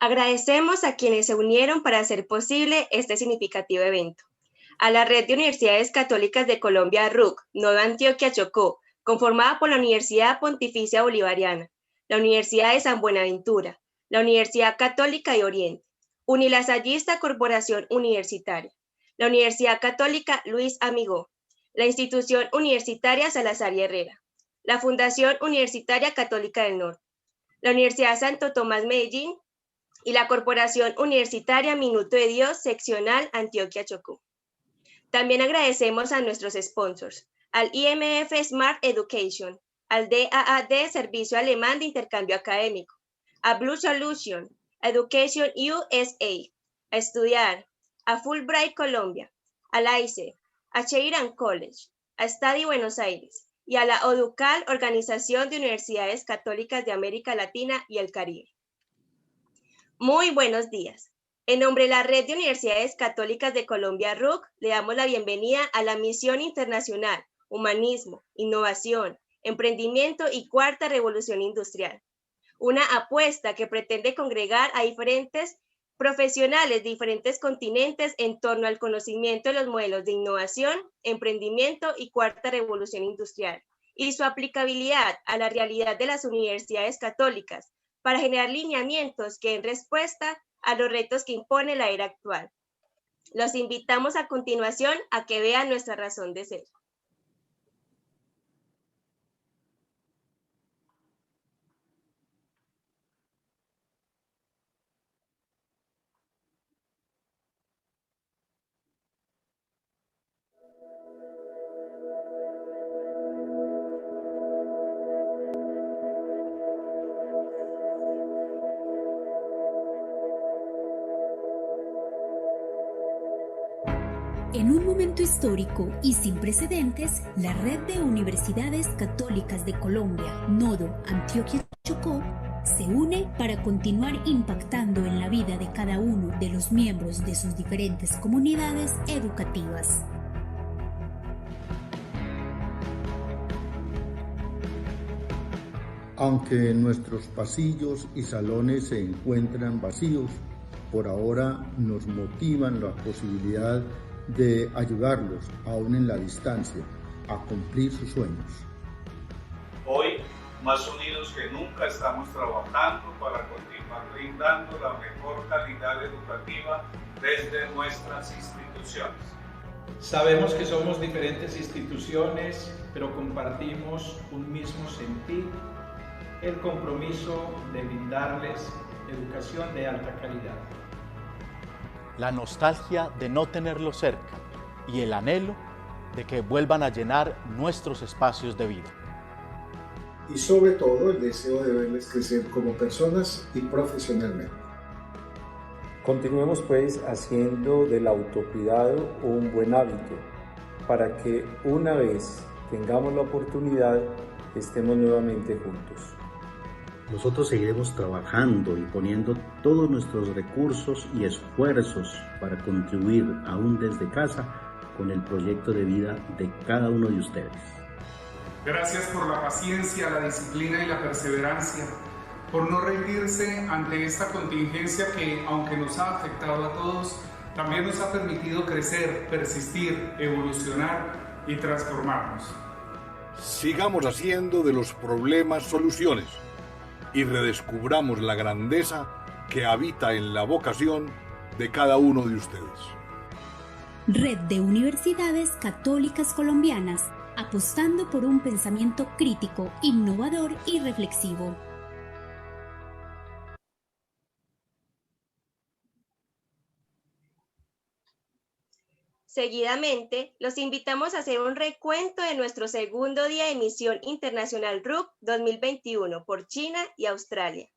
Agradecemos a quienes se unieron para hacer posible este significativo evento. A la Red de Universidades Católicas de Colombia, RUC, Nodo Antioquia Chocó, conformada por la Universidad Pontificia Bolivariana, la Universidad de San Buenaventura, la Universidad Católica de Oriente, Unilasallista Corporación Universitaria, la Universidad Católica Luis Amigó, la Institución Universitaria Salazar y Herrera, la Fundación Universitaria Católica del Norte, la Universidad Santo Tomás Medellín y la Corporación Universitaria Minuto de Dios Seccional Antioquia Chocó. También agradecemos a nuestros sponsors, al IMF Smart Education, al DAAD Servicio Alemán de Intercambio Académico, a Blue Solution, a Education USA, a Estudiar, a Fulbright Colombia, a la ICE, a Sheridan College, a Study Buenos Aires y a la ODUCAL, Organización de Universidades Católicas de América Latina y el Caribe. Muy buenos días. En nombre de la Red de Universidades Católicas de Colombia, RUC, le damos la bienvenida a la Misión Internacional, Humanismo, Innovación, Emprendimiento y Cuarta Revolución Industrial. Una apuesta que pretende congregar a diferentes profesionales de diferentes continentes en torno al conocimiento de los modelos de innovación, emprendimiento y cuarta revolución industrial, y su aplicabilidad a la realidad de las universidades católicas para generar lineamientos que den respuesta a los retos que impone la era actual. Los invitamos a continuación a que vean nuestra razón de ser. En un momento histórico y sin precedentes, la Red de Universidades Católicas de Colombia, Nodo Antioquia Chocó, se une para continuar impactando en la vida de cada uno de los miembros de sus diferentes comunidades educativas. Aunque nuestros pasillos y salones se encuentran vacíos, por ahora nos motivan la posibilidad de ayudarlos, aún en la distancia, a cumplir sus sueños. Hoy, más unidos que nunca, estamos trabajando para continuar brindando la mejor calidad educativa desde nuestras instituciones. Sabemos que somos diferentes instituciones, pero compartimos un mismo sentir, el compromiso de brindarles educación de alta calidad. La nostalgia de no tenerlo cerca y el anhelo de que vuelvan a llenar nuestros espacios de vida. Y sobre todo el deseo de verles crecer como personas y profesionalmente. Continuemos pues haciendo del autocuidado un buen hábito para que una vez tengamos la oportunidad estemos nuevamente juntos. Nosotros seguiremos trabajando y poniendo todos nuestros recursos y esfuerzos para contribuir aún desde casa con el proyecto de vida de cada uno de ustedes. Gracias por la paciencia, la disciplina y la perseverancia, por no rendirse ante esta contingencia que, aunque nos ha afectado a todos, también nos ha permitido crecer, persistir, evolucionar y transformarnos. Sigamos haciendo de los problemas soluciones y redescubramos la grandeza que habita en la vocación de cada uno de ustedes. Red de Universidades Católicas Colombianas, apostando por un pensamiento crítico, innovador y reflexivo. Seguidamente, los invitamos a hacer un recuento de nuestro segundo día de Misión Internacional RUC 2021 por China y Australia.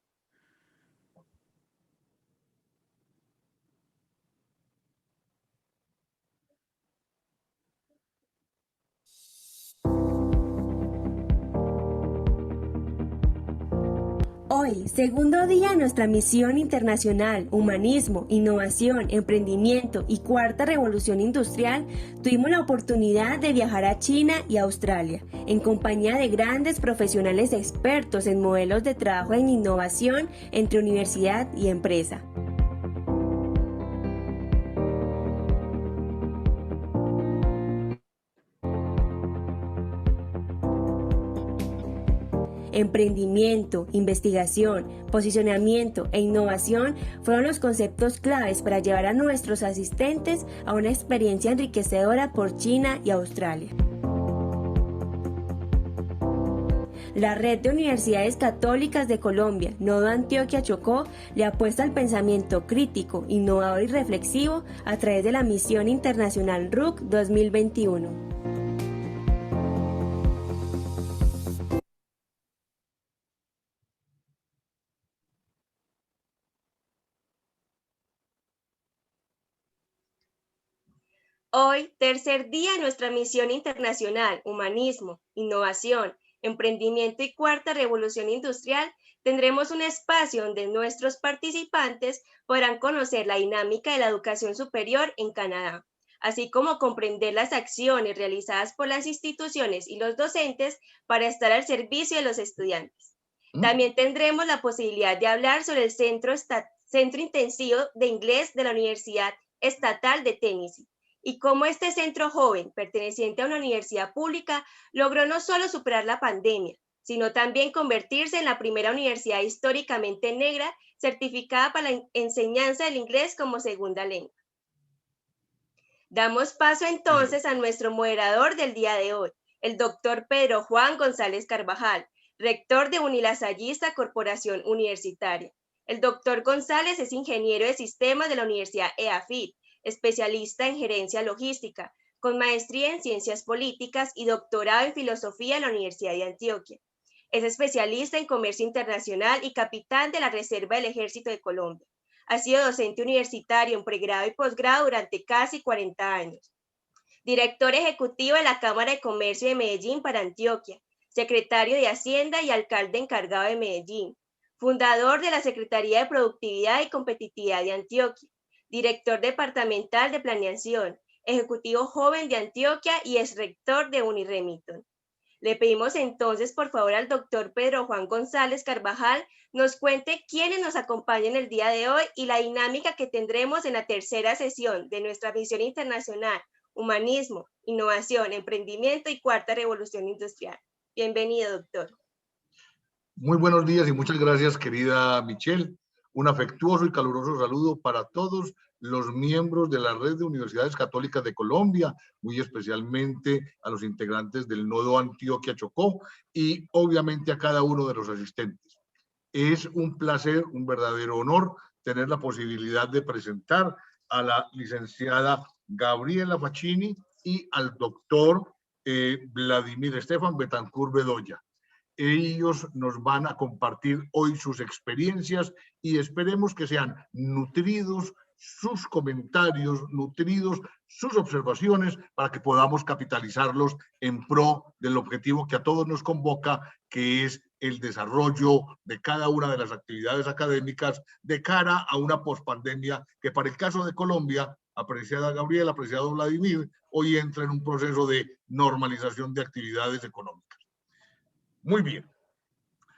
Hoy, segundo día de nuestra misión internacional, humanismo, innovación, emprendimiento y cuarta revolución industrial, tuvimos la oportunidad de viajar a China y Australia, en compañía de grandes profesionales expertos en modelos de trabajo en innovación entre universidad y empresa. Emprendimiento, investigación, posicionamiento e innovación fueron los conceptos claves para llevar a nuestros asistentes a una experiencia enriquecedora por China y Australia. La Red de Universidades Católicas de Colombia, Nodo Antioquia Chocó, le apuesta al pensamiento crítico, innovador y reflexivo a través de la Misión Internacional RUC 2021. Hoy, tercer día de nuestra misión internacional, humanismo, innovación, emprendimiento y cuarta revolución industrial, tendremos un espacio donde nuestros participantes podrán conocer la dinámica de la educación superior en Canadá, así como comprender las acciones realizadas por las instituciones y los docentes para estar al servicio de los estudiantes. También tendremos la posibilidad de hablar sobre el Centro Intensivo de Inglés de la Universidad Estatal de Tennessee, y cómo este centro joven, perteneciente a una universidad pública, logró no solo superar la pandemia, sino también convertirse en la primera universidad históricamente negra certificada para la enseñanza del inglés como segunda lengua. Damos paso entonces a nuestro moderador del día de hoy, el doctor Pedro Juan González Carvajal, rector de Unilasallista Corporación Universitaria. El doctor González es ingeniero de sistemas de la Universidad EAFIT, especialista en gerencia logística, con maestría en ciencias políticas y doctorado en filosofía en la Universidad de Antioquia. Es especialista en comercio internacional y capitán de la Reserva del Ejército de Colombia. Ha sido docente universitario en pregrado y posgrado durante casi 40 años. Director ejecutivo de la Cámara de Comercio de Medellín para Antioquia, secretario de Hacienda y alcalde encargado de Medellín, fundador de la Secretaría de Productividad y Competitividad de Antioquia, director departamental de planeación, ejecutivo joven de Antioquia y ex rector de Uniremington. Le pedimos entonces, por favor, al doctor Pedro Juan González Carvajal nos cuente quiénes nos acompañan el día de hoy y la dinámica que tendremos en la tercera sesión de nuestra misión internacional, humanismo, innovación, emprendimiento y cuarta revolución industrial. Bienvenido, doctor. Muy buenos días y muchas gracias, querida Michelle. Un afectuoso y caluroso saludo para todos los miembros de la Red de Universidades Católicas de Colombia, muy especialmente a los integrantes del Nodo Antioquia Chocó y obviamente a cada uno de los asistentes. Es un placer, un verdadero honor tener la posibilidad de presentar a la licenciada Gabriela Facchini y al doctor Vladimir Estefan Betancur Bedoya. Ellos nos van a compartir hoy sus experiencias y esperemos que sean nutridos sus comentarios, nutridos sus observaciones para que podamos capitalizarlos en pro del objetivo que a todos nos convoca, que es el desarrollo de cada una de las actividades académicas de cara a una pospandemia que para el caso de Colombia, apreciada Gabriela, apreciado Vladimir, hoy entra en un proceso de normalización de actividades económicas. Muy bien.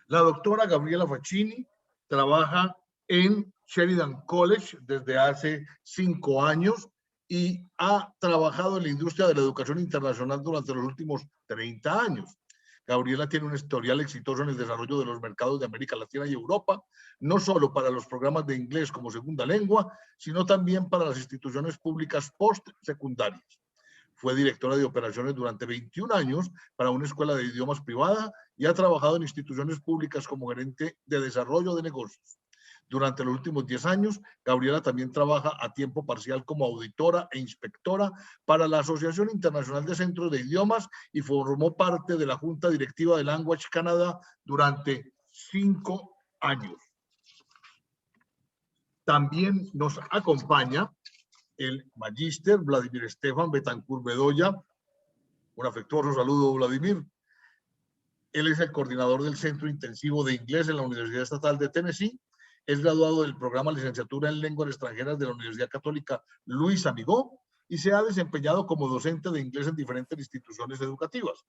La doctora Gabriela Facchini trabaja en Sheridan College desde hace 5 años y ha trabajado en la industria de la educación internacional durante los últimos 30 años. Gabriela tiene un historial exitoso en el desarrollo de los mercados de América Latina y Europa, no solo para los programas de inglés como segunda lengua, sino también para las instituciones públicas postsecundarias. Fue directora de operaciones durante 21 años para una escuela de idiomas privada y ha trabajado en instituciones públicas como gerente de desarrollo de negocios. Durante los últimos 10 años, Gabriela también trabaja a tiempo parcial como auditora e inspectora para la Asociación Internacional de Centros de Idiomas y formó parte de la Junta Directiva de Language Canada durante 5 años. También nos acompaña el magíster Vladimir Estefan Betancur Bedoya. Un afectuoso saludo, Vladimir. Él es el coordinador del Centro Intensivo de Inglés en la Universidad Estatal de Tennessee. Es graduado del programa Licenciatura en Lenguas Extranjeras de la Universidad Católica Luis Amigó y se ha desempeñado como docente de inglés en diferentes instituciones educativas.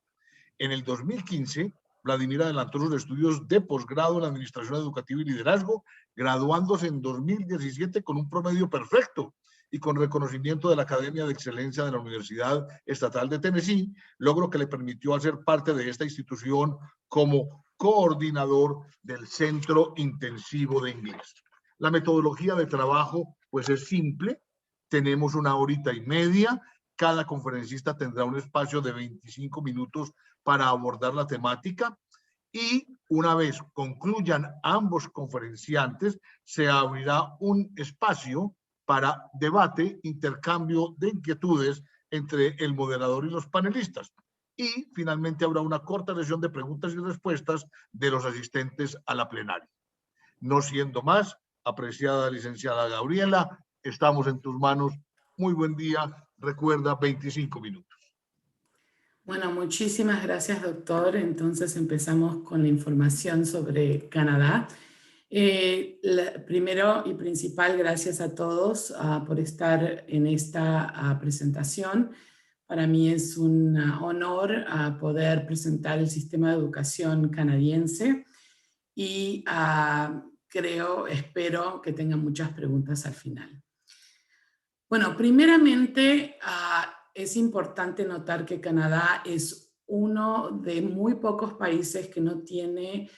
En el 2015, Vladimir adelantó sus estudios de posgrado en Administración Educativa y Liderazgo, graduándose en 2017 con un promedio perfecto y con reconocimiento de la Academia de Excelencia de la Universidad Estatal de Tennessee, logro que le permitió hacer parte de esta institución como coordinador del Centro Intensivo de Inglés. La metodología de trabajo pues es simple, tenemos 1 horita y media, cada conferencista tendrá un espacio de 25 minutos para abordar la temática y una vez concluyan ambos conferenciantes, se abrirá un espacio para debate, intercambio de inquietudes entre el moderador y los panelistas. Y finalmente habrá una corta sesión de preguntas y respuestas de los asistentes a la plenaria. No siendo más, apreciada licenciada Gabriela, estamos en tus manos. Muy buen día. Recuerda, 25 minutos. Bueno, muchísimas gracias, doctor. Entonces empezamos con la información sobre Canadá. Primero y principal, gracias a todos por estar en esta presentación. Para mí es un honor poder presentar el sistema de educación canadiense y espero que tengan muchas preguntas al final. Bueno, primeramente es importante notar que Canadá es uno de muy pocos países que no tiene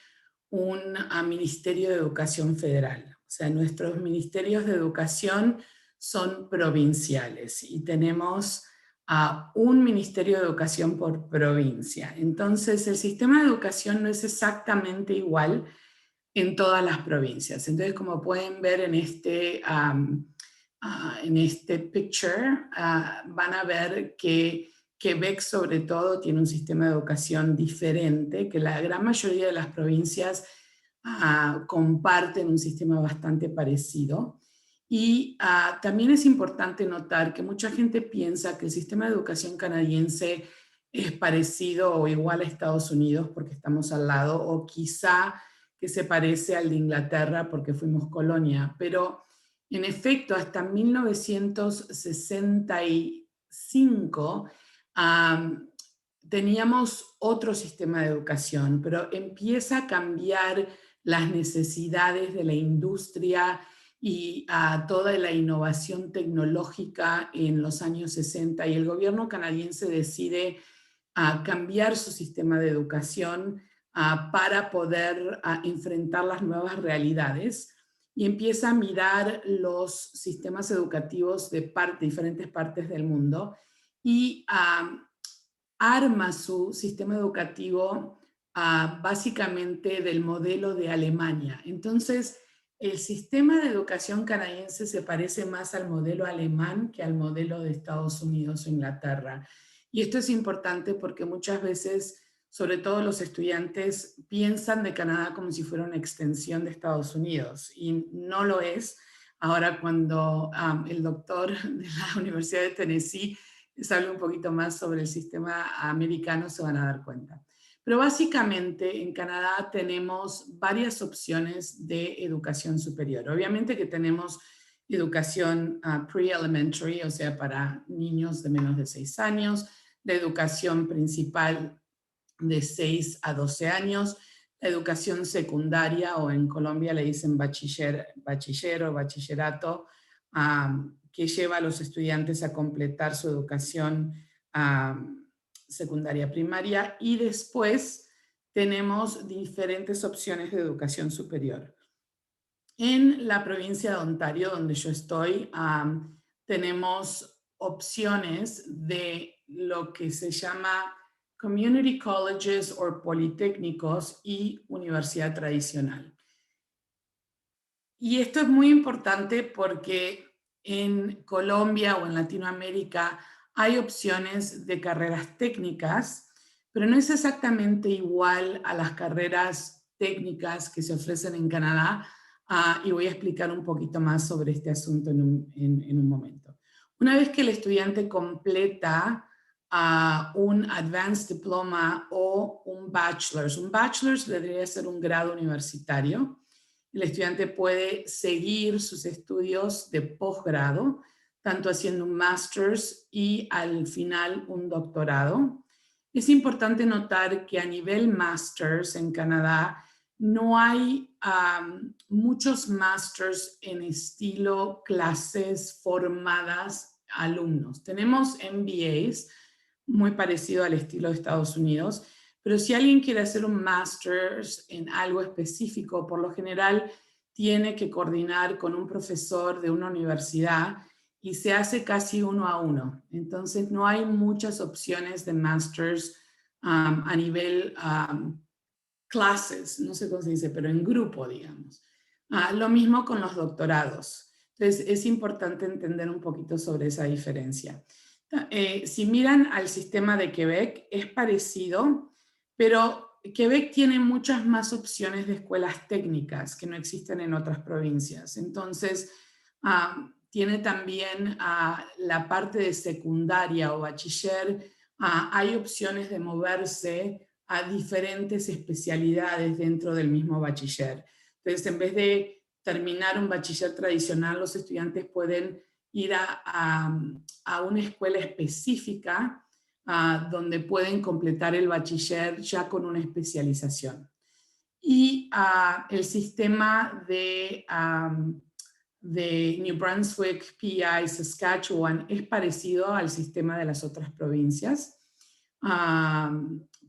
un Ministerio de Educación Federal. O sea, nuestros ministerios de educación son provinciales y tenemos un Ministerio de Educación por provincia. Entonces, el sistema de educación no es exactamente igual en todas las provincias. Entonces, como pueden ver en este picture, van a ver que Quebec, sobre todo, tiene un sistema de educación diferente, que la gran mayoría de las provincias comparten un sistema bastante parecido. Y también es importante notar que mucha gente piensa que el sistema de educación canadiense es parecido o igual a Estados Unidos porque estamos al lado, o quizá que se parece al de Inglaterra porque fuimos colonia, pero en efecto, hasta 1965 teníamos otro sistema de educación, pero empieza a cambiar las necesidades de la industria y toda la innovación tecnológica en los años 60, y el gobierno canadiense decide cambiar su sistema de educación para poder enfrentar las nuevas realidades, y empieza a mirar los sistemas educativos de diferentes partes del mundo y arma su sistema educativo básicamente del modelo de Alemania. Entonces, el sistema de educación canadiense se parece más al modelo alemán que al modelo de Estados Unidos o Inglaterra. Y esto es importante porque muchas veces, sobre todo los estudiantes, piensan de Canadá como si fuera una extensión de Estados Unidos, y no lo es. Ahora, cuando el doctor de la Universidad de Tennessee les hable un poquito más sobre el sistema americano, se van a dar cuenta. Pero básicamente en Canadá tenemos varias opciones de educación superior. Obviamente que tenemos educación pre-elementary, o sea, para niños de menos de 6 años, la educación principal de 6 a 12 años, la educación secundaria, o en Colombia le dicen bachiller o bachillerato, que lleva a los estudiantes a completar su educación secundaria primaria, y después tenemos diferentes opciones de educación superior. En la provincia de Ontario, donde yo estoy, tenemos opciones de lo que se llama community colleges o politécnicos y universidad tradicional. Y esto es muy importante porque en Colombia o en Latinoamérica hay opciones de carreras técnicas, pero no es exactamente igual a las carreras técnicas que se ofrecen en Canadá, y voy a explicar un poquito más sobre este asunto en un momento. Una vez que el estudiante completa un Advanced Diploma o un Bachelor's. Un Bachelor's debería ser un grado universitario. El estudiante puede seguir sus estudios de posgrado, tanto haciendo un Master's y al final un doctorado. Es importante notar que a nivel Master's en Canadá no hay muchos Masters en estilo clases formadas alumnos. Tenemos MBAs, muy parecido al estilo de Estados Unidos, pero si alguien quiere hacer un Master's en algo específico, por lo general tiene que coordinar con un profesor de una universidad y se hace casi 1 a 1. Entonces no hay muchas opciones de Masters a nivel clases, no sé cómo se dice, pero en grupo, digamos. Lo mismo con los doctorados. Entonces es importante entender un poquito sobre esa diferencia. Si miran al sistema de Quebec, es parecido, pero Quebec tiene muchas más opciones de escuelas técnicas que no existen en otras provincias. Entonces, tiene también la parte de secundaria o bachiller. Hay opciones de moverse a diferentes especialidades dentro del mismo bachiller. Entonces, en vez de terminar un bachiller tradicional, los estudiantes pueden ir a una escuela específica donde pueden completar el bachiller ya con una especialización. Y el sistema de New Brunswick, PEI, Saskatchewan es parecido al sistema de las otras provincias,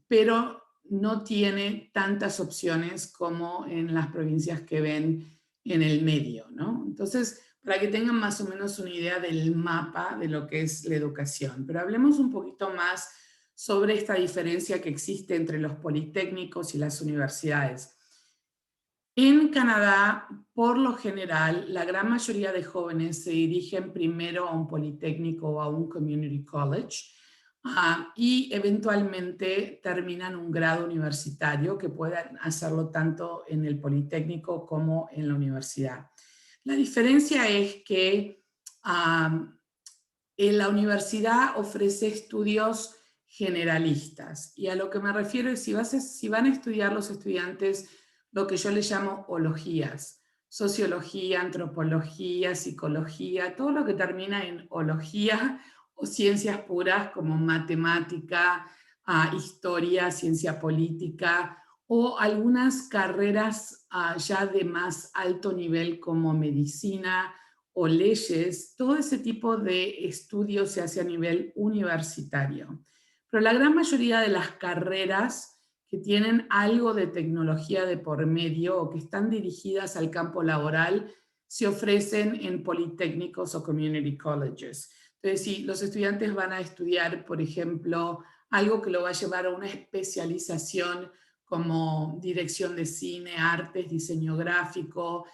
pero no tiene tantas opciones como en las provincias que ven en el medio, ¿no? Entonces, para que tengan más o menos una idea del mapa de lo que es la educación. Pero hablemos un poquito más sobre esta diferencia que existe entre los politécnicos y las universidades. En Canadá, por lo general, la gran mayoría de jóvenes se dirigen primero a un politécnico o a un community college y eventualmente terminan un grado universitario que puedan hacerlo tanto en el politécnico como en la universidad. La diferencia es que la universidad ofrece estudios generalistas, y a lo que me refiero es si van a estudiar los estudiantes lo que yo les llamo ologías, sociología, antropología, psicología, todo lo que termina en ología o ciencias puras como matemática, historia, ciencia política, o algunas carreras ya de más alto nivel como medicina o leyes. Todo ese tipo de estudios se hace a nivel universitario. Pero la gran mayoría de las carreras que tienen algo de tecnología de por medio o que están dirigidas al campo laboral se ofrecen en politécnicos o community colleges. Entonces, si los estudiantes van a estudiar, por ejemplo, algo que lo va a llevar a una especialización como dirección de cine, artes, diseño gráfico,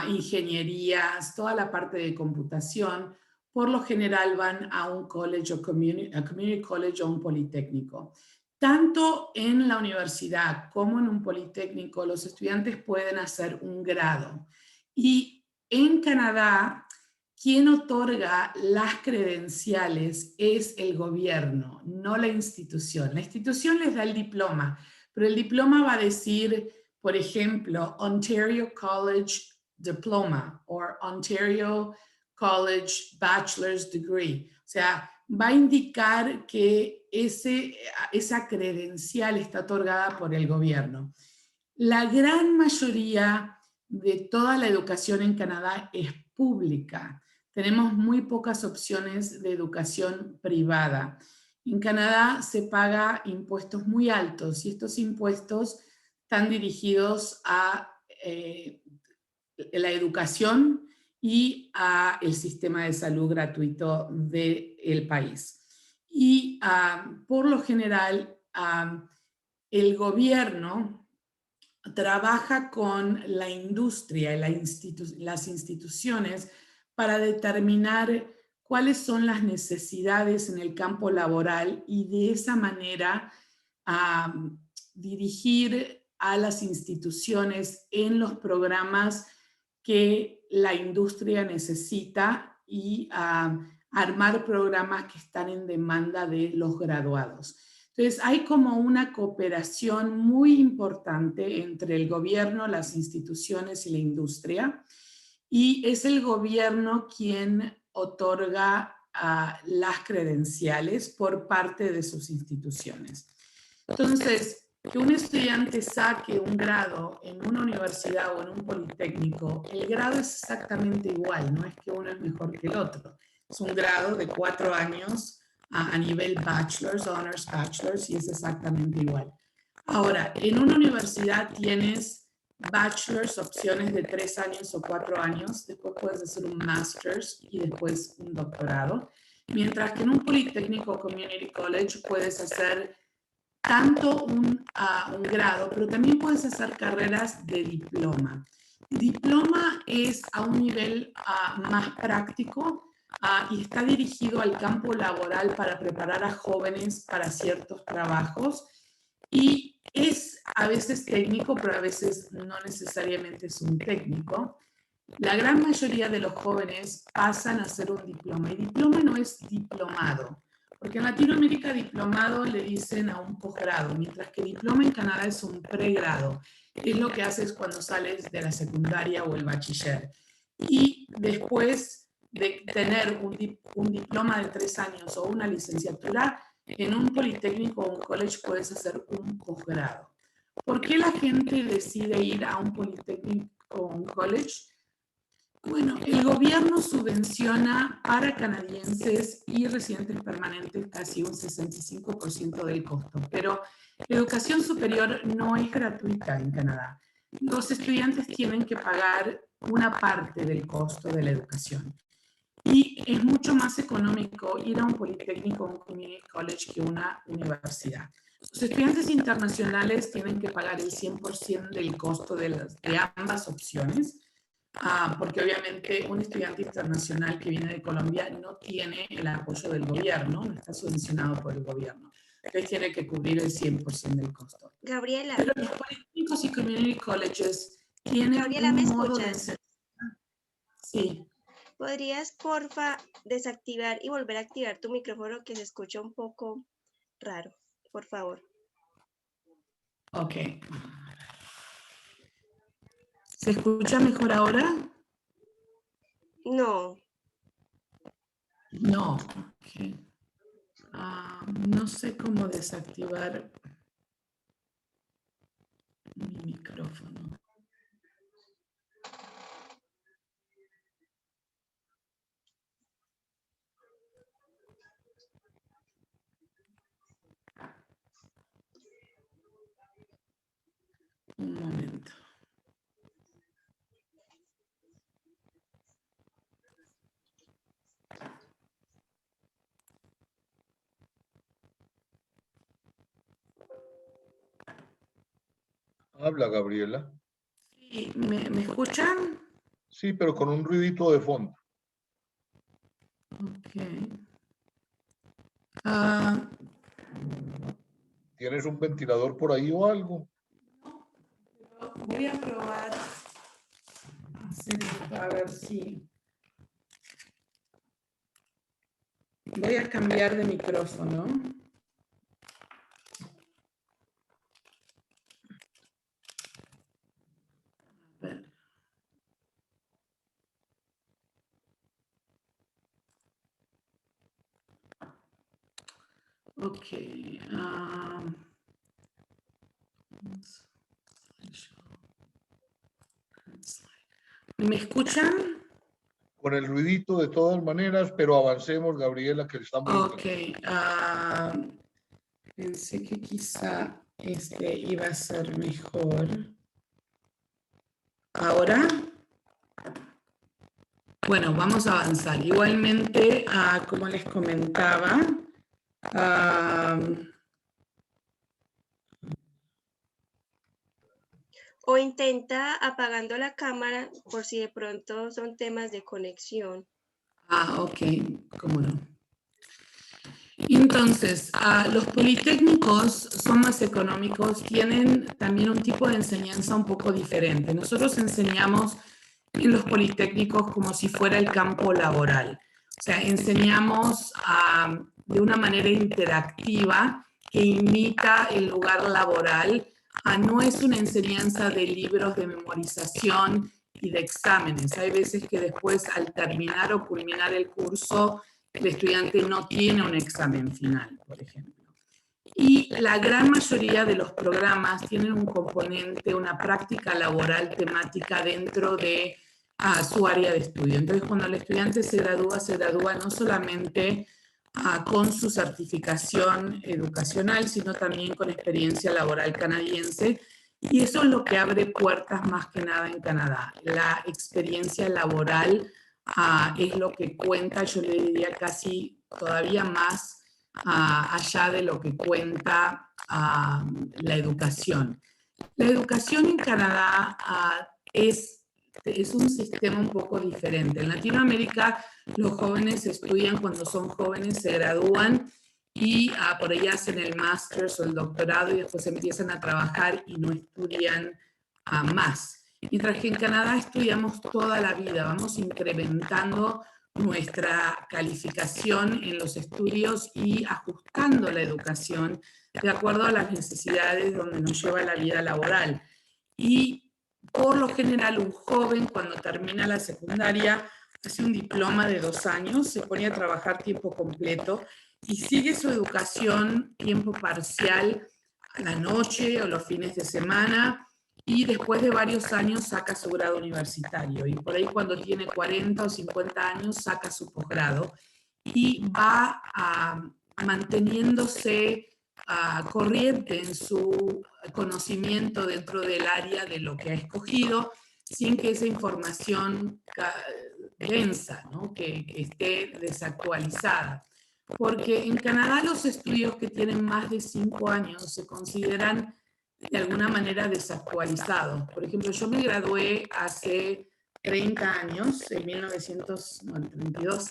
ingenierías, toda la parte de computación, por lo general van a un college o community college o un politécnico. Tanto en la universidad como en un politécnico, los estudiantes pueden hacer un grado. Y en Canadá, quien otorga las credenciales es el gobierno, no la institución. La institución les da el diploma, pero el diploma va a decir, por ejemplo, Ontario College Diploma o Ontario College Bachelor's Degree. O sea, va a indicar que esa credencial está otorgada por el gobierno. La gran mayoría de toda la educación en Canadá es pública. Tenemos muy pocas opciones de educación privada. En Canadá se paga impuestos muy altos y estos impuestos están dirigidos a la educación y a el sistema de salud gratuito del país. Y por lo general, el gobierno trabaja con la industria y las instituciones para determinar cuáles son las necesidades en el campo laboral y de esa manera dirigir a las instituciones en los programas que la industria necesita y a armar programas que están en demanda de los graduados. Entonces, hay como una cooperación muy importante entre el gobierno, las instituciones y la industria, y es el gobierno quien otorga las credenciales por parte de sus instituciones. Entonces, que un estudiante saque un grado en una universidad o en un politécnico, el grado es exactamente igual, no es que uno es mejor que el otro. Es un grado de 4 años a nivel bachelor's, honors bachelor's, y es exactamente igual. Ahora, en una universidad tienes bachelor's, opciones de 3 años o 4 años, después puedes hacer un master's y después un doctorado, mientras que en un politécnico o community college puedes hacer tanto un grado, pero también puedes hacer carreras de diploma. Diploma es a un nivel más práctico y está dirigido al campo laboral para preparar a jóvenes para ciertos trabajos, y es a veces técnico, pero a veces no necesariamente es un técnico. La gran mayoría de los jóvenes pasan a hacer un diploma, y diploma no es diplomado, porque en Latinoamérica diplomado le dicen a un posgrado, mientras que diploma en Canadá es un pregrado. Es lo que haces cuando sales de la secundaria o el bachiller. Y después de tener un diploma de 3 años o una licenciatura, en un politécnico o un college puedes hacer un posgrado. ¿Por qué la gente decide ir a un politécnico o un college? Bueno, el gobierno subvenciona para canadienses y residentes permanentes casi un 65% del costo, pero la educación superior no es gratuita en Canadá. Los estudiantes tienen que pagar una parte del costo de la educación. Y es mucho más económico ir a un politécnico o un community college que una universidad. Los estudiantes internacionales tienen que pagar el 100% del costo de ambas opciones, porque obviamente un estudiante internacional que viene de Colombia no tiene el apoyo del gobierno, no está subvencionado por el gobierno. Entonces tiene que cubrir el 100% del costo. Gabriela. Pero los politécnicos y community colleges tienen Gabriela, ¿me escuchas? Sí. ¿Podrías, porfa, desactivar y volver a activar tu micrófono, que se escucha un poco raro? Por favor. Ok. ¿Se escucha mejor ahora? No. No. Okay. No sé cómo desactivar mi micrófono. Un momento. Habla, Gabriela. Sí, ¿me escuchan? Sí, pero con un ruidito de fondo. Ok. ¿Tienes un ventilador por ahí o algo? Voy a probar hacer esto, a ver si... Voy a cambiar de micrófono. A ver. Ok. ¿Me escuchan? Con el ruidito de todas maneras, pero avancemos, Gabriela, que estamos... Ok. Pensé que quizá iba a ser mejor. ¿Ahora? Bueno, vamos a avanzar. Igualmente, como les comentaba, O intenta apagando la cámara por si de pronto son temas de conexión. Ok, cómo no. Entonces, los politécnicos son más económicos, tienen también un tipo de enseñanza un poco diferente. Nosotros enseñamos en los politécnicos como si fuera el campo laboral. O sea, enseñamos de una manera interactiva que imita el lugar laboral. No es una enseñanza de libros de memorización y de exámenes. Hay veces que después, al terminar o culminar el curso, el estudiante no tiene un examen final, por ejemplo. Y la gran mayoría de los programas tienen un componente, una práctica laboral temática dentro de su área de estudio. Entonces, cuando el estudiante se gradúa no solamente con su certificación educacional, sino también con experiencia laboral canadiense. Y eso es lo que abre puertas más que nada en Canadá. La experiencia laboral es lo que cuenta, yo le diría casi todavía más allá de lo que cuenta la educación. La educación en Canadá es un sistema un poco diferente. En Latinoamérica los jóvenes estudian cuando son jóvenes, se gradúan y por ahí hacen el máster o el doctorado y después empiezan a trabajar y no estudian más. Mientras que en Canadá estudiamos toda la vida, vamos incrementando nuestra calificación en los estudios y ajustando la educación de acuerdo a las necesidades donde nos lleva la vida laboral. Y por lo general un joven cuando termina la secundaria hace un diploma de 2 años, se pone a trabajar tiempo completo y sigue su educación tiempo parcial a la noche o los fines de semana y después de varios años saca su grado universitario y por ahí cuando tiene 40 o 50 años saca su posgrado y va manteniéndose corriente en su conocimiento dentro del área de lo que ha escogido sin que esa información densa, ¿no? que esté desactualizada. Porque en Canadá los estudios que tienen más de 5 años se consideran de alguna manera desactualizados. Por ejemplo, yo me gradué hace 30 años, 32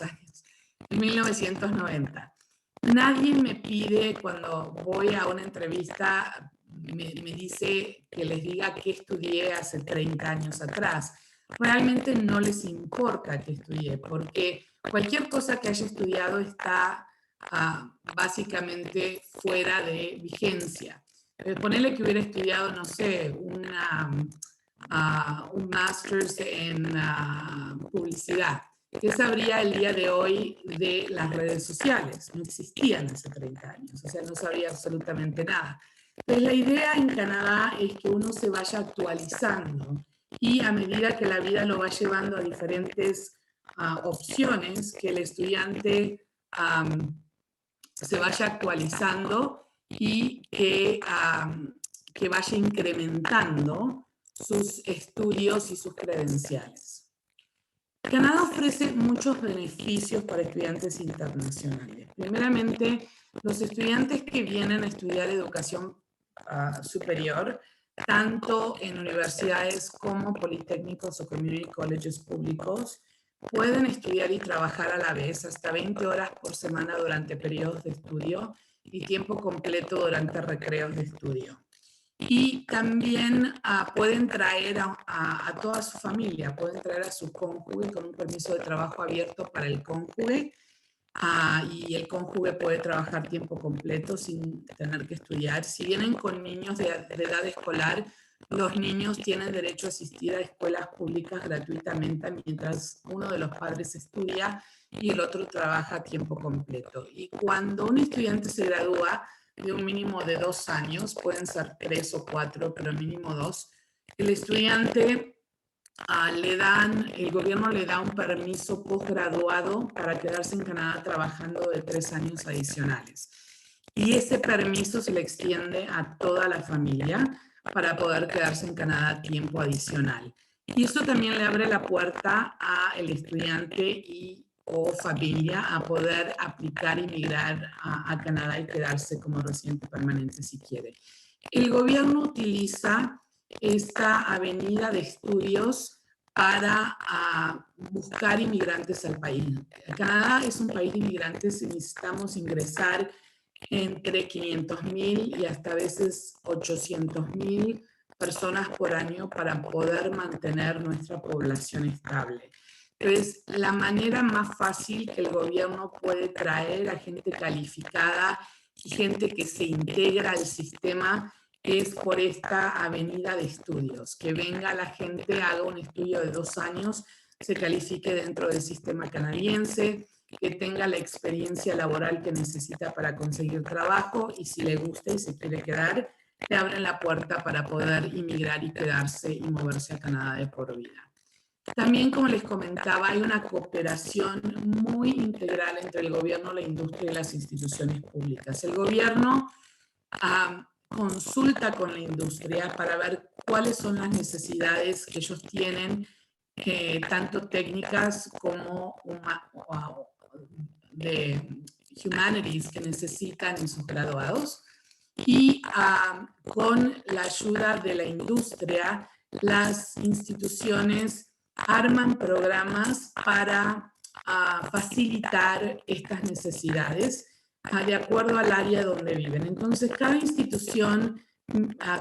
años, en 1990. Nadie me pide cuando voy a una entrevista, me dice que les diga qué estudié hace 30 años atrás. Realmente no les importa qué estudié, porque cualquier cosa que haya estudiado está básicamente fuera de vigencia. Ponerle que hubiera estudiado, no sé, un máster en publicidad. ¿Qué sabría el día de hoy de las redes sociales? No existían hace 30 años, o sea, no sabía absolutamente nada. Entonces, la idea en Canadá es que uno se vaya actualizando y a medida que la vida lo va llevando a diferentes opciones, que el estudiante se vaya actualizando y que vaya incrementando sus estudios y sus credenciales. Canadá ofrece muchos beneficios para estudiantes internacionales. Primeramente, los estudiantes que vienen a estudiar educación superior, tanto en universidades como politécnicos o community colleges públicos, pueden estudiar y trabajar a la vez hasta 20 horas por semana durante periodos de estudio y tiempo completo durante recreos de estudio. Y también pueden traer a toda su familia, pueden traer a su cónyuge con un permiso de trabajo abierto para el cónyuge y el cónyuge puede trabajar tiempo completo sin tener que estudiar. Si vienen con niños de edad escolar, los niños tienen derecho a asistir a escuelas públicas gratuitamente mientras uno de los padres estudia y el otro trabaja a tiempo completo. Y cuando un estudiante se gradúa de un mínimo de 2 años, pueden ser 3 o 4, pero mínimo 2, el estudiante el gobierno le da un permiso posgraduado para quedarse en Canadá trabajando de 3 años adicionales. Y ese permiso se le extiende a toda la familia para poder quedarse en Canadá tiempo adicional. Y eso también le abre la puerta al estudiante o familia a poder aplicar y migrar a Canadá y quedarse como residente permanente si quiere. El gobierno utiliza esta avenida de estudios para buscar inmigrantes al país. Canadá es un país de inmigrantes y necesitamos ingresar entre 500,000 y hasta a veces 800,000 personas por año para poder mantener nuestra población estable. Entonces, la manera más fácil que el gobierno puede traer a gente calificada y gente que se integra al sistema es por esta avenida de estudios, que venga la gente, haga un estudio de 2 años, se califique dentro del sistema canadiense, que tenga la experiencia laboral que necesita para conseguir trabajo y si le gusta y se quiere quedar, le abren la puerta para poder inmigrar y quedarse y moverse a Canadá de por vida. También, como les comentaba, hay una cooperación muy integral entre el gobierno, la industria y las instituciones públicas. El gobierno consulta con la industria para ver cuáles son las necesidades que ellos tienen, tanto técnicas como de humanities que necesitan en sus graduados. Y con la ayuda de la industria, las instituciones arman programas para facilitar estas necesidades de acuerdo al área donde viven. Entonces, cada institución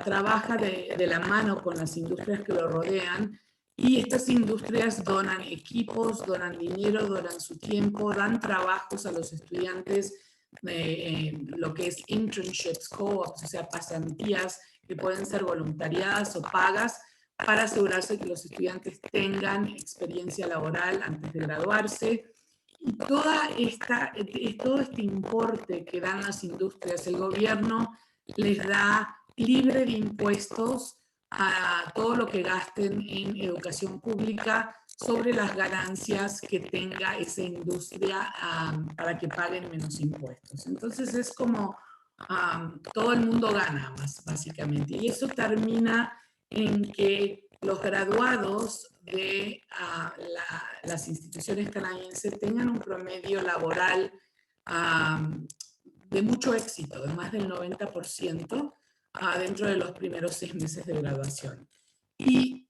trabaja de la mano con las industrias que lo rodean y estas industrias donan equipos, donan dinero, donan su tiempo, dan trabajos a los estudiantes, lo que es internships, co-ops, o sea, pasantías que pueden ser voluntariadas o pagas para asegurarse que los estudiantes tengan experiencia laboral antes de graduarse. Y todo este importe que dan las industrias, el gobierno les da libre de impuestos a todo lo que gasten en educación pública sobre las ganancias que tenga esa industria para que paguen menos impuestos. Entonces es como todo el mundo gana más, básicamente. Y eso termina en que los graduados de las instituciones canadienses tengan un promedio laboral de mucho éxito, de más del 90%, dentro de los primeros 6 meses de graduación. Y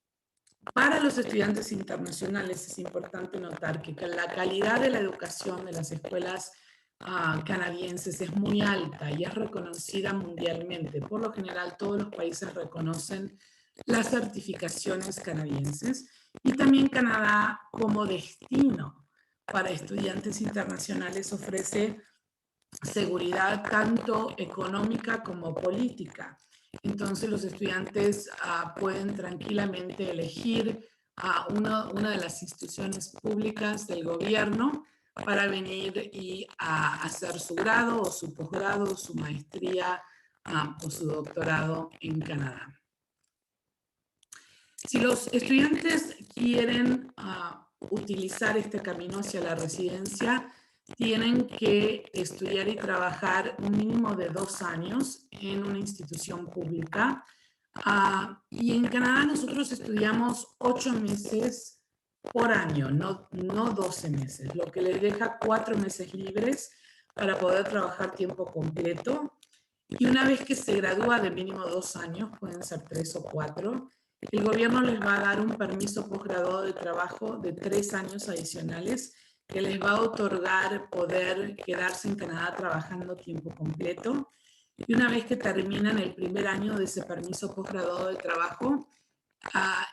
para los estudiantes internacionales es importante notar que la calidad de la educación de las escuelas canadienses es muy alta y es reconocida mundialmente. Por lo general, todos los países reconocen las certificaciones canadienses y también Canadá como destino para estudiantes internacionales ofrece seguridad tanto económica como política. Entonces los estudiantes pueden tranquilamente elegir una de las instituciones públicas del gobierno para venir y hacer su grado o su posgrado, su maestría o su doctorado en Canadá. Si los estudiantes quieren utilizar este camino hacia la residencia, tienen que estudiar y trabajar un mínimo de 2 años en una institución pública. Y en Canadá nosotros estudiamos 8 meses por año, no 12 meses, lo que les deja 4 meses libres para poder trabajar tiempo completo. Y una vez que se gradúa de mínimo 2 años, pueden ser 3 o 4, el gobierno les va a dar un permiso posgraduado de trabajo de 3 años adicionales que les va a otorgar poder quedarse en Canadá trabajando tiempo completo. Y una vez que terminan el primer año de ese permiso posgraduado de trabajo,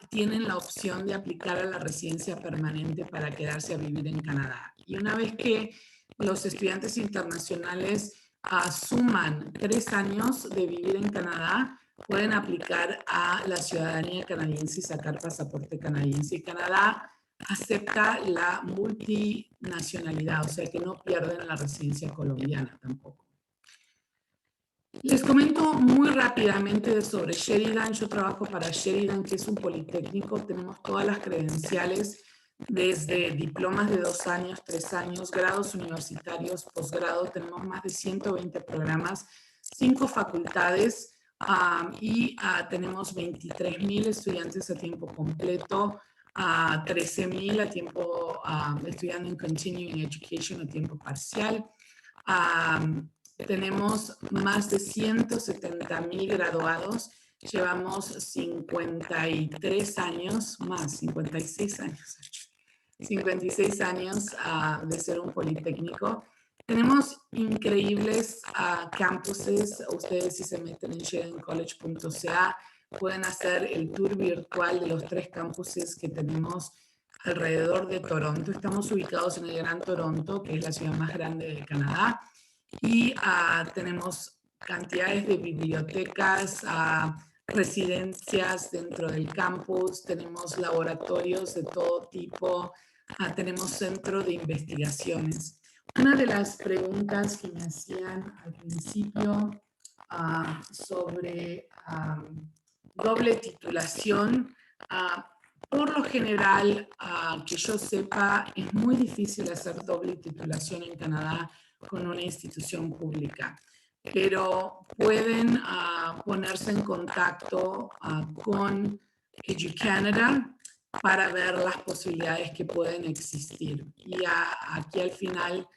tienen la opción de aplicar a la residencia permanente para quedarse a vivir en Canadá. Y una vez que los estudiantes internacionales suman 3 años de vivir en Canadá, pueden aplicar a la ciudadanía canadiense y sacar pasaporte canadiense. Y Canadá acepta la multinacionalidad, o sea que no pierden la residencia colombiana tampoco. Les comento muy rápidamente sobre Sheridan. Yo trabajo para Sheridan, que es un politécnico. Tenemos todas las credenciales, desde diplomas de 2 años, 3 años, grados universitarios, posgrado. Tenemos más de 120 programas, 5 facultades y tenemos 23,000 estudiantes a tiempo completo, 13,000 a tiempo estudiando en Continuing Education a tiempo parcial. Tenemos más de 170,000 graduados. Llevamos 56 años de ser un politécnico. Tenemos increíbles campuses. Ustedes, si se meten en sheridancollege.ca, pueden hacer el tour virtual de los 3 campuses que tenemos alrededor de Toronto. Estamos ubicados en el Gran Toronto, que es la ciudad más grande de Canadá, y tenemos cantidades de bibliotecas, residencias dentro del campus, tenemos laboratorios de todo tipo, tenemos centro de investigaciones. Una de las preguntas que me hacían al principio sobre doble titulación, por lo general, que yo sepa, es muy difícil hacer doble titulación en Canadá con una institución pública, pero pueden ponerse en contacto con EduCanada para ver las posibilidades que pueden existir. Y aquí al final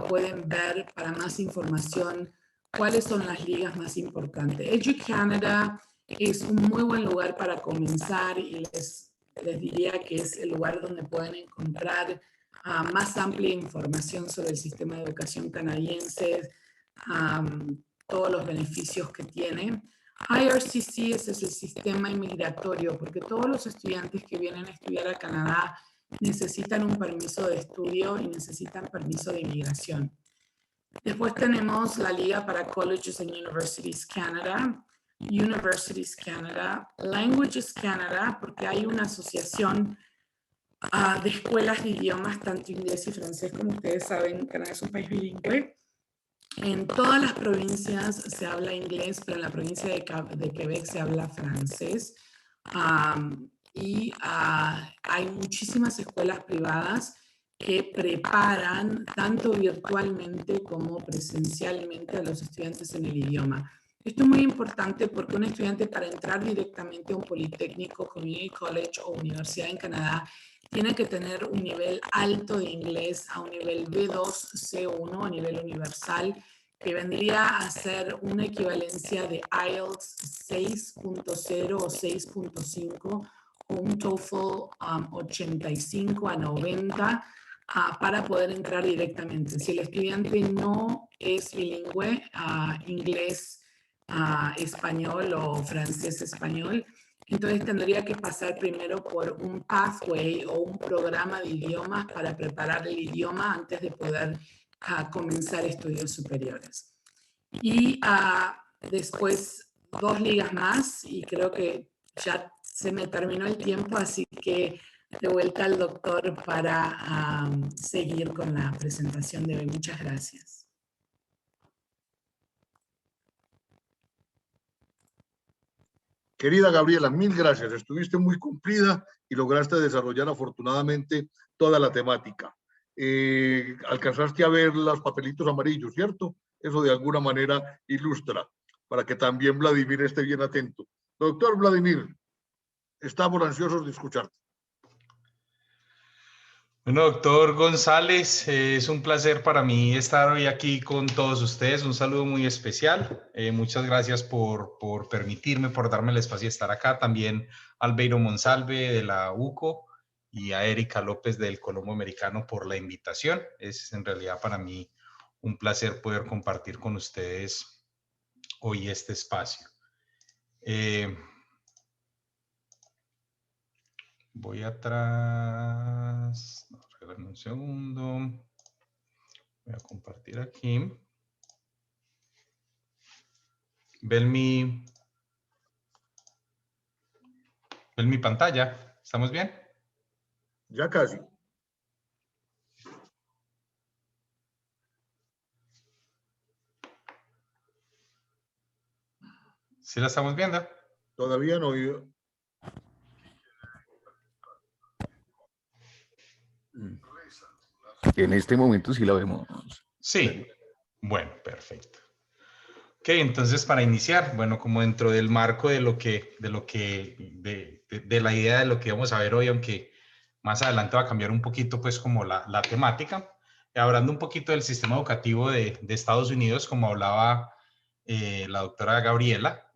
pueden ver para más información cuáles son las ligas más importantes. EduCanada es un muy buen lugar para comenzar y les diría que es el lugar donde pueden encontrar más amplia información sobre el sistema de educación canadiense, todos los beneficios que tiene. IRCC es el sistema inmigratorio, porque todos los estudiantes que vienen a estudiar a Canadá necesitan un permiso de estudio y necesitan permiso de inmigración. Después tenemos la Liga para Colleges and Universities Canada, Universities Canada, Languages Canada, porque hay una asociación de escuelas de idiomas, tanto inglés y francés. Como ustedes saben, Canadá es un país bilingüe. En todas las provincias se habla inglés, pero en la provincia de Quebec se habla francés. Hay muchísimas escuelas privadas que preparan tanto virtualmente como presencialmente a los estudiantes en el idioma. Esto es muy importante porque un estudiante, para entrar directamente a un politécnico, community college o universidad en Canadá, tiene que tener un nivel alto de inglés, a un nivel B2, C1, a nivel universal, que vendría a ser una equivalencia de IELTS 6.0 o 6.5, o un TOEFL 85 a 90, para poder entrar directamente. Si el estudiante no es bilingüe, inglés, español o francés español, entonces tendría que pasar primero por un pathway o un programa de idiomas para preparar el idioma antes de poder comenzar estudios superiores. Y después 2 ligas más, y creo que ya se me terminó el tiempo, así que de vuelta al doctor para seguir con la presentación de hoy. Muchas gracias. Querida Gabriela, mil gracias. Estuviste muy cumplida y lograste desarrollar afortunadamente toda la temática. Alcanzaste a ver los papelitos amarillos, ¿cierto? Eso de alguna manera ilustra, para que también Vladimir esté bien atento. Doctor Vladimir, estamos ansiosos de escucharte. Bueno, doctor González, es un placer para mí estar hoy aquí con todos ustedes. Un saludo muy especial. Muchas gracias por permitirme, por darme el espacio de estar acá. También a Albeiro Monsalve de la UCO y a Erika López del Colombo Americano por la invitación. Es en realidad para mí un placer poder compartir con ustedes hoy este espacio. Voy atrás, regálame un segundo, voy a compartir aquí. ¿Ven mi pantalla? ¿Estamos bien? Ya casi. ¿Sí la estamos viendo? Todavía no. En este momento sí la vemos. Sí. Bueno, perfecto. Ok, entonces para iniciar, bueno, como dentro del marco de la idea de lo que vamos a ver hoy, aunque más adelante va a cambiar un poquito pues como la temática, hablando un poquito del sistema educativo de Estados Unidos, como hablaba la doctora Gabriela,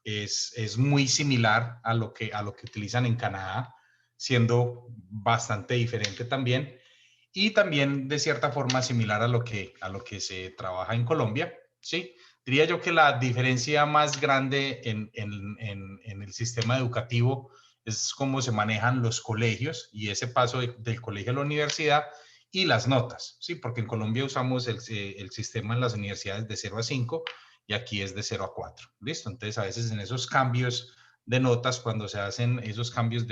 es muy similar a lo que utilizan en Canadá, siendo bastante diferente también, y también de cierta forma similar a lo que se trabaja en Colombia, ¿sí? Diría yo que la diferencia más grande en el sistema educativo es cómo se manejan los colegios y ese paso del colegio a la universidad y las notas, ¿sí? Porque en Colombia usamos el sistema en las universidades de 0 a 5 y aquí es de 0 a 4, ¿listo? Entonces, a veces en esos cambios de notas, cuando se hacen esos cambios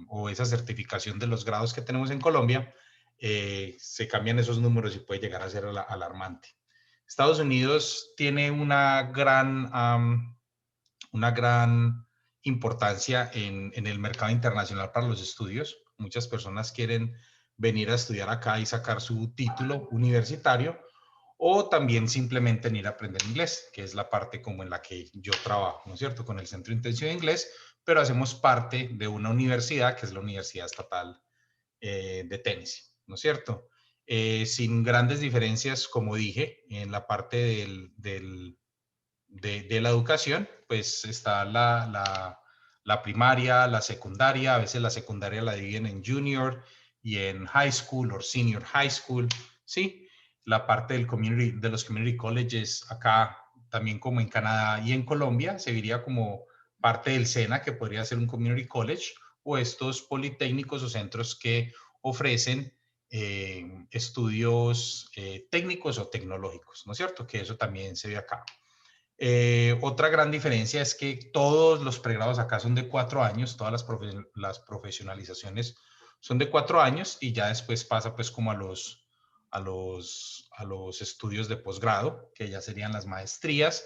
o esa certificación de los grados que tenemos en Colombia, se cambian esos números y puede llegar a ser alarmante. Estados Unidos tiene una gran importancia en el mercado internacional para los estudios. Muchas personas quieren venir a estudiar acá y sacar su título universitario, o también simplemente venir a aprender inglés, que es la parte como en la que yo trabajo, ¿no es cierto? Con el Centro Intensivo de Inglés, pero hacemos parte de una universidad que es la Universidad Estatal de Tennessee, ¿no es cierto? Sin grandes diferencias, como dije, en la parte de la educación, pues está la primaria, la secundaria, a veces la secundaria la dividen en junior y en high school o senior high school, ¿sí? La parte de los community colleges acá, también como en Canadá y en Colombia, se vería como parte del SENA, que podría ser un community college, o estos politécnicos o centros que ofrecen estudios técnicos o tecnológicos, ¿no es cierto? Que eso también se ve acá. Otra gran diferencia es que todos los pregrados acá son de 4 años, todas las profesionalizaciones son de 4 años y ya después pasa pues como a los estudios de posgrado, que ya serían las maestrías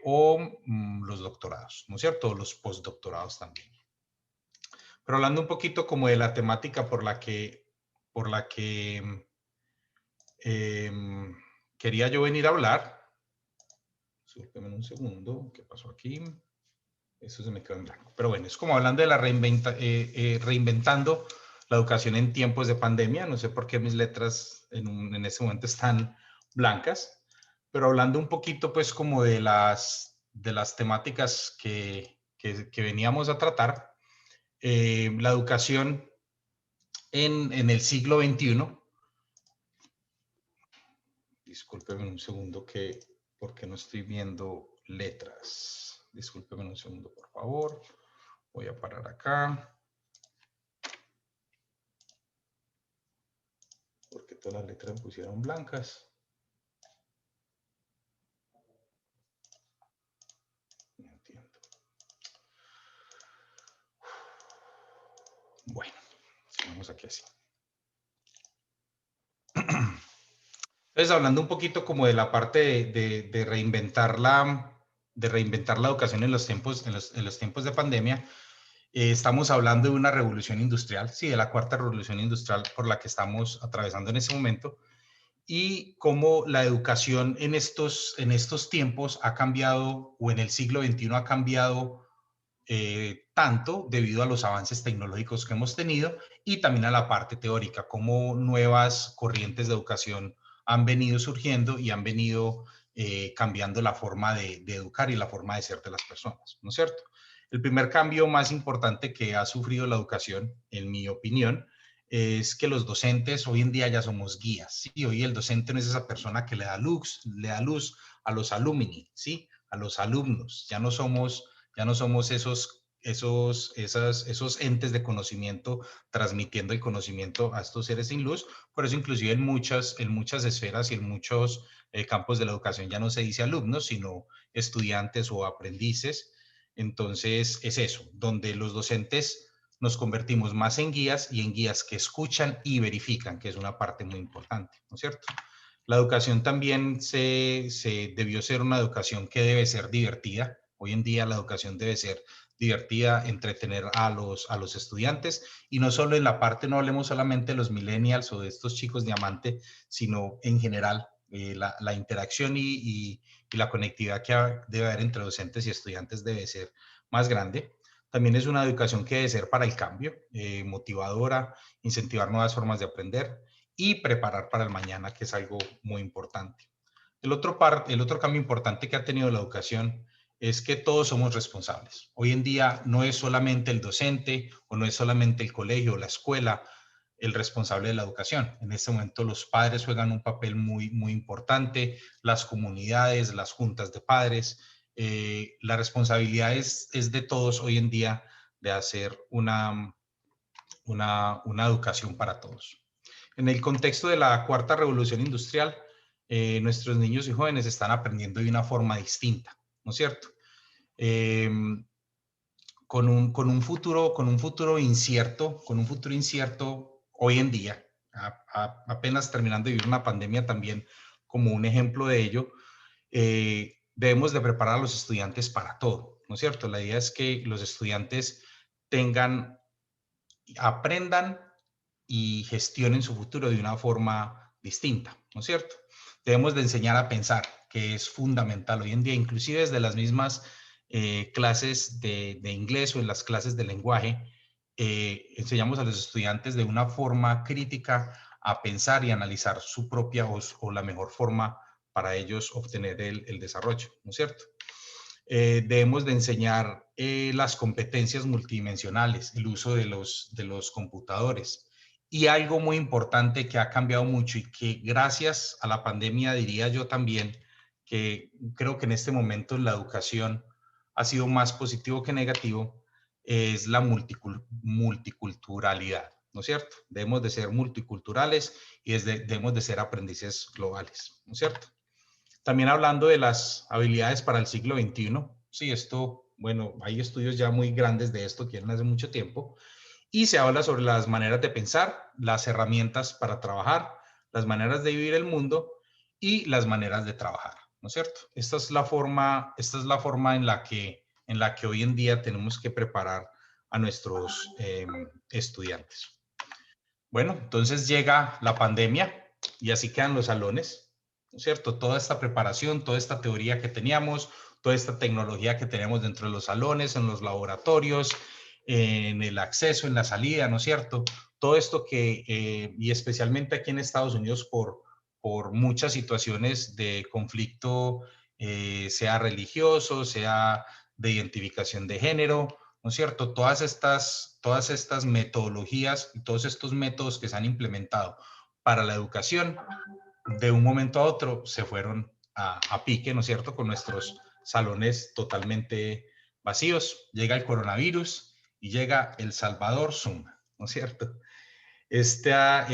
o los doctorados, ¿no es cierto? O los postdoctorados también. Pero hablando un poquito como de la temática por la que quería yo venir a hablar. Disculpenme un segundo, ¿qué pasó aquí? Eso se me quedó en blanco. Pero bueno, es como hablando de la reinventando la educación en tiempos de pandemia. No sé por qué mis letras en este momento están blancas, pero hablando un poquito pues como de las temáticas que veníamos a tratar. La educación en el siglo XXI. Discúlpeme un segundo porque no estoy viendo letras. Discúlpeme un segundo, por favor. Voy a parar acá. Porque todas las letras me pusieron blancas. No entiendo. Bueno, vamos aquí así. Entonces, hablando un poquito como de la parte de reinventar la educación en los tiempos de pandemia, estamos hablando de una revolución industrial, sí, de la cuarta revolución industrial por la que estamos atravesando en ese momento, y cómo la educación en estos tiempos ha cambiado, o en el siglo XXI ha cambiado tanto debido a los avances tecnológicos que hemos tenido y también a la parte teórica, cómo nuevas corrientes de educación han venido surgiendo y han venido cambiando la forma de educar y la forma de ser de las personas, ¿no es cierto? El primer cambio más importante que ha sufrido la educación, en mi opinión, es que los docentes hoy en día ya somos guías, ¿sí? Hoy el docente no es esa persona que le da luz a los alumni, ¿sí? A los alumnos. Ya no somos esos entes de conocimiento transmitiendo el conocimiento a estos seres sin luz. Por eso inclusive en muchas esferas y en muchos campos de la educación ya no se dice alumnos, sino estudiantes o aprendices. Entonces es eso, donde los docentes nos convertimos más en guías y en guías que escuchan y verifican, que es una parte muy importante, ¿no es cierto? La educación también debió ser una educación que debe ser divertida. Hoy en día la educación debe ser divertida, entretener a los estudiantes, y no solo en la parte, no hablemos solamente de los millennials o de estos chicos diamante, sino en general la interacción y la conectividad que debe haber entre docentes y estudiantes debe ser más grande. También es una educación que debe ser para el cambio, motivadora, incentivar nuevas formas de aprender y preparar para el mañana, que es algo muy importante. El otro cambio importante que ha tenido la educación es que todos somos responsables. Hoy en día no es solamente el docente o no es solamente el colegio o la escuela el responsable de la educación. En este momento los padres juegan un papel muy, muy importante, las comunidades, las juntas de padres, la responsabilidad es de todos hoy en día de hacer una educación para todos. En el contexto de la cuarta revolución industrial, nuestros niños y jóvenes están aprendiendo de una forma distinta, ¿no es cierto? Con un futuro incierto hoy en día, apenas terminando de vivir una pandemia también como un ejemplo de ello, debemos de preparar a los estudiantes para todo, ¿no es cierto? La idea es que los estudiantes aprendan y gestionen su futuro de una forma distinta, ¿no es cierto? Debemos de enseñar a pensar, que es fundamental hoy en día, inclusive desde las mismas clases de inglés o en las clases de lenguaje, enseñamos a los estudiantes de una forma crítica a pensar y analizar su propia o la mejor forma para ellos obtener el desarrollo, ¿no es cierto? Debemos de enseñar las competencias multidimensionales, el uso de los computadores. Y algo muy importante que ha cambiado mucho y que gracias a la pandemia diría yo también, que creo que en este momento en la educación ha sido más positivo que negativo, es la multiculturalidad, ¿no es cierto? Debemos de ser multiculturales y debemos de ser aprendices globales, ¿no es cierto? También hablando de las habilidades para el siglo XXI, sí, bueno, hay estudios ya muy grandes de esto que vienen hace mucho tiempo, y se habla sobre las maneras de pensar, las herramientas para trabajar, las maneras de vivir el mundo y las maneras de trabajar, ¿no es cierto? Esta es la forma en la que hoy en día tenemos que preparar a nuestros estudiantes. Bueno, entonces llega la pandemia y así quedan los salones, ¿no es cierto? Toda esta preparación, toda esta teoría que teníamos, toda esta tecnología que teníamos dentro de los salones, en los laboratorios, en el acceso, en la salida, ¿no es cierto? Todo esto y especialmente aquí en Estados Unidos por muchas situaciones de conflicto, sea religioso, sea de identificación de género, ¿no es cierto? Todas estas metodologías y todos estos métodos que se han implementado para la educación, de un momento a otro se fueron a pique, ¿no es cierto? Con nuestros salones totalmente vacíos. Llega el coronavirus y llega El Salvador Zoom, ¿no es cierto? Esta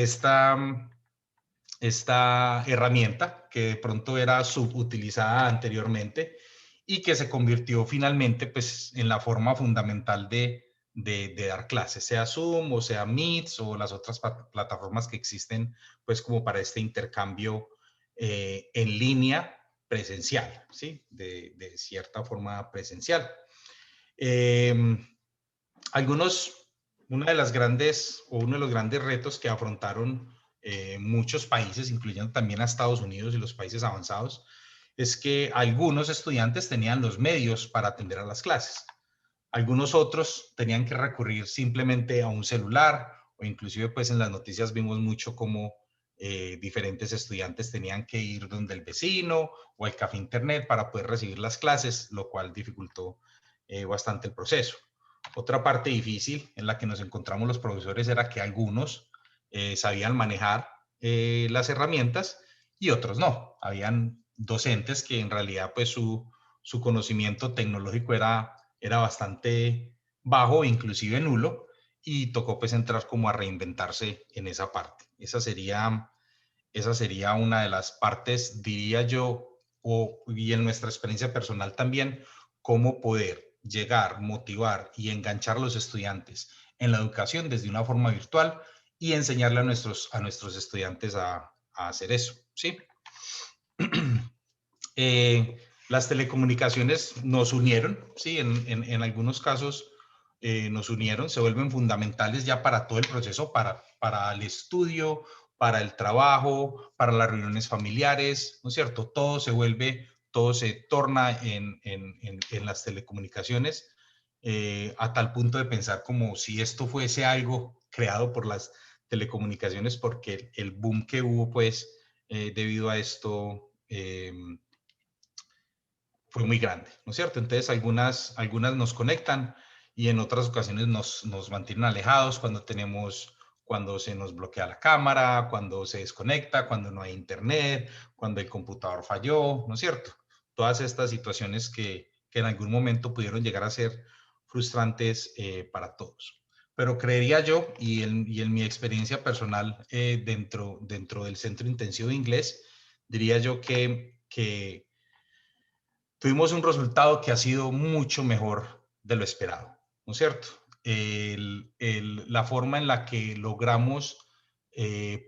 herramienta que de pronto era subutilizada anteriormente y que se convirtió finalmente pues, en la forma fundamental de dar clases, sea Zoom o sea Meet o las otras plataformas que existen pues como para este intercambio en línea presencial, ¿sí? De cierta forma presencial. Uno de los grandes retos que afrontaron muchos países, incluyendo también a Estados Unidos y los países avanzados, es que algunos estudiantes tenían los medios para atender a las clases. Algunos otros tenían que recurrir simplemente a un celular o inclusive pues en las noticias vimos mucho como diferentes estudiantes tenían que ir donde el vecino o al café internet para poder recibir las clases, lo cual dificultó bastante el proceso. Otra parte difícil en la que nos encontramos los profesores era que algunos sabían manejar las herramientas y otros no. Habían docentes que en realidad pues su conocimiento tecnológico era bastante bajo, inclusive nulo, y tocó pues entrar como a reinventarse en esa parte. Esa sería una de las partes, diría yo, y en nuestra experiencia personal también, cómo poder llegar, motivar y enganchar a los estudiantes en la educación desde una forma virtual y enseñarle a nuestros estudiantes a hacer eso, ¿sí? Las telecomunicaciones nos unieron, ¿sí? En algunos casos nos unieron, se vuelven fundamentales ya para todo el proceso, para el estudio, para el trabajo, para las reuniones familiares, ¿no es cierto? Todo se torna en las telecomunicaciones a tal punto de pensar como si esto fuese algo creado por las telecomunicaciones, porque el boom que hubo pues debido a esto fue muy grande, ¿no es cierto? Entonces algunas nos conectan y en otras ocasiones nos mantienen alejados cuando se nos bloquea la cámara, cuando se desconecta, cuando no hay internet, cuando el computador falló, ¿no es cierto? todas estas situaciones que en algún momento pudieron llegar a ser frustrantes para todos. Pero creería yo, y en mi experiencia personal dentro del Centro Intensivo de Inglés, diría yo que tuvimos un resultado que ha sido mucho mejor de lo esperado, ¿no es cierto? La forma en la que logramos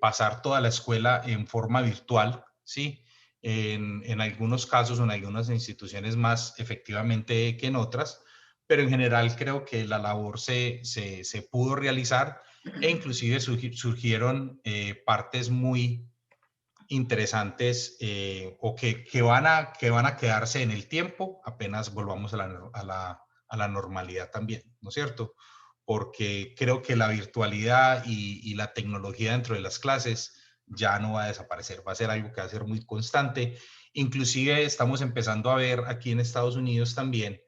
pasar toda la escuela en forma virtual, ¿sí? En algunos casos o en algunas instituciones más efectivamente que en otras, pero en general creo que la labor se pudo realizar e inclusive surgieron partes muy interesantes o que van a quedarse en el tiempo apenas volvamos a la normalidad también, ¿no es cierto? Porque creo que la virtualidad y la tecnología dentro de las clases ya no va a desaparecer, va a ser algo que va a ser muy constante. Inclusive estamos empezando a ver aquí en Estados Unidos también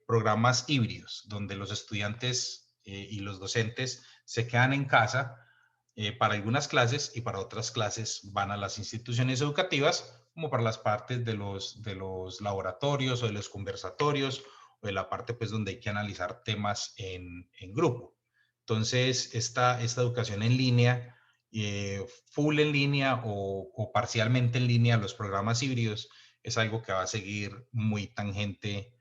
programas híbridos, donde los estudiantes y los docentes se quedan en casa para algunas clases y para otras clases van a las instituciones educativas, como para las partes de los laboratorios o de los conversatorios o de la parte pues donde hay que analizar temas en grupo. Entonces, esta educación en línea, full en línea o parcialmente en línea, los programas híbridos, es algo que va a seguir muy tangente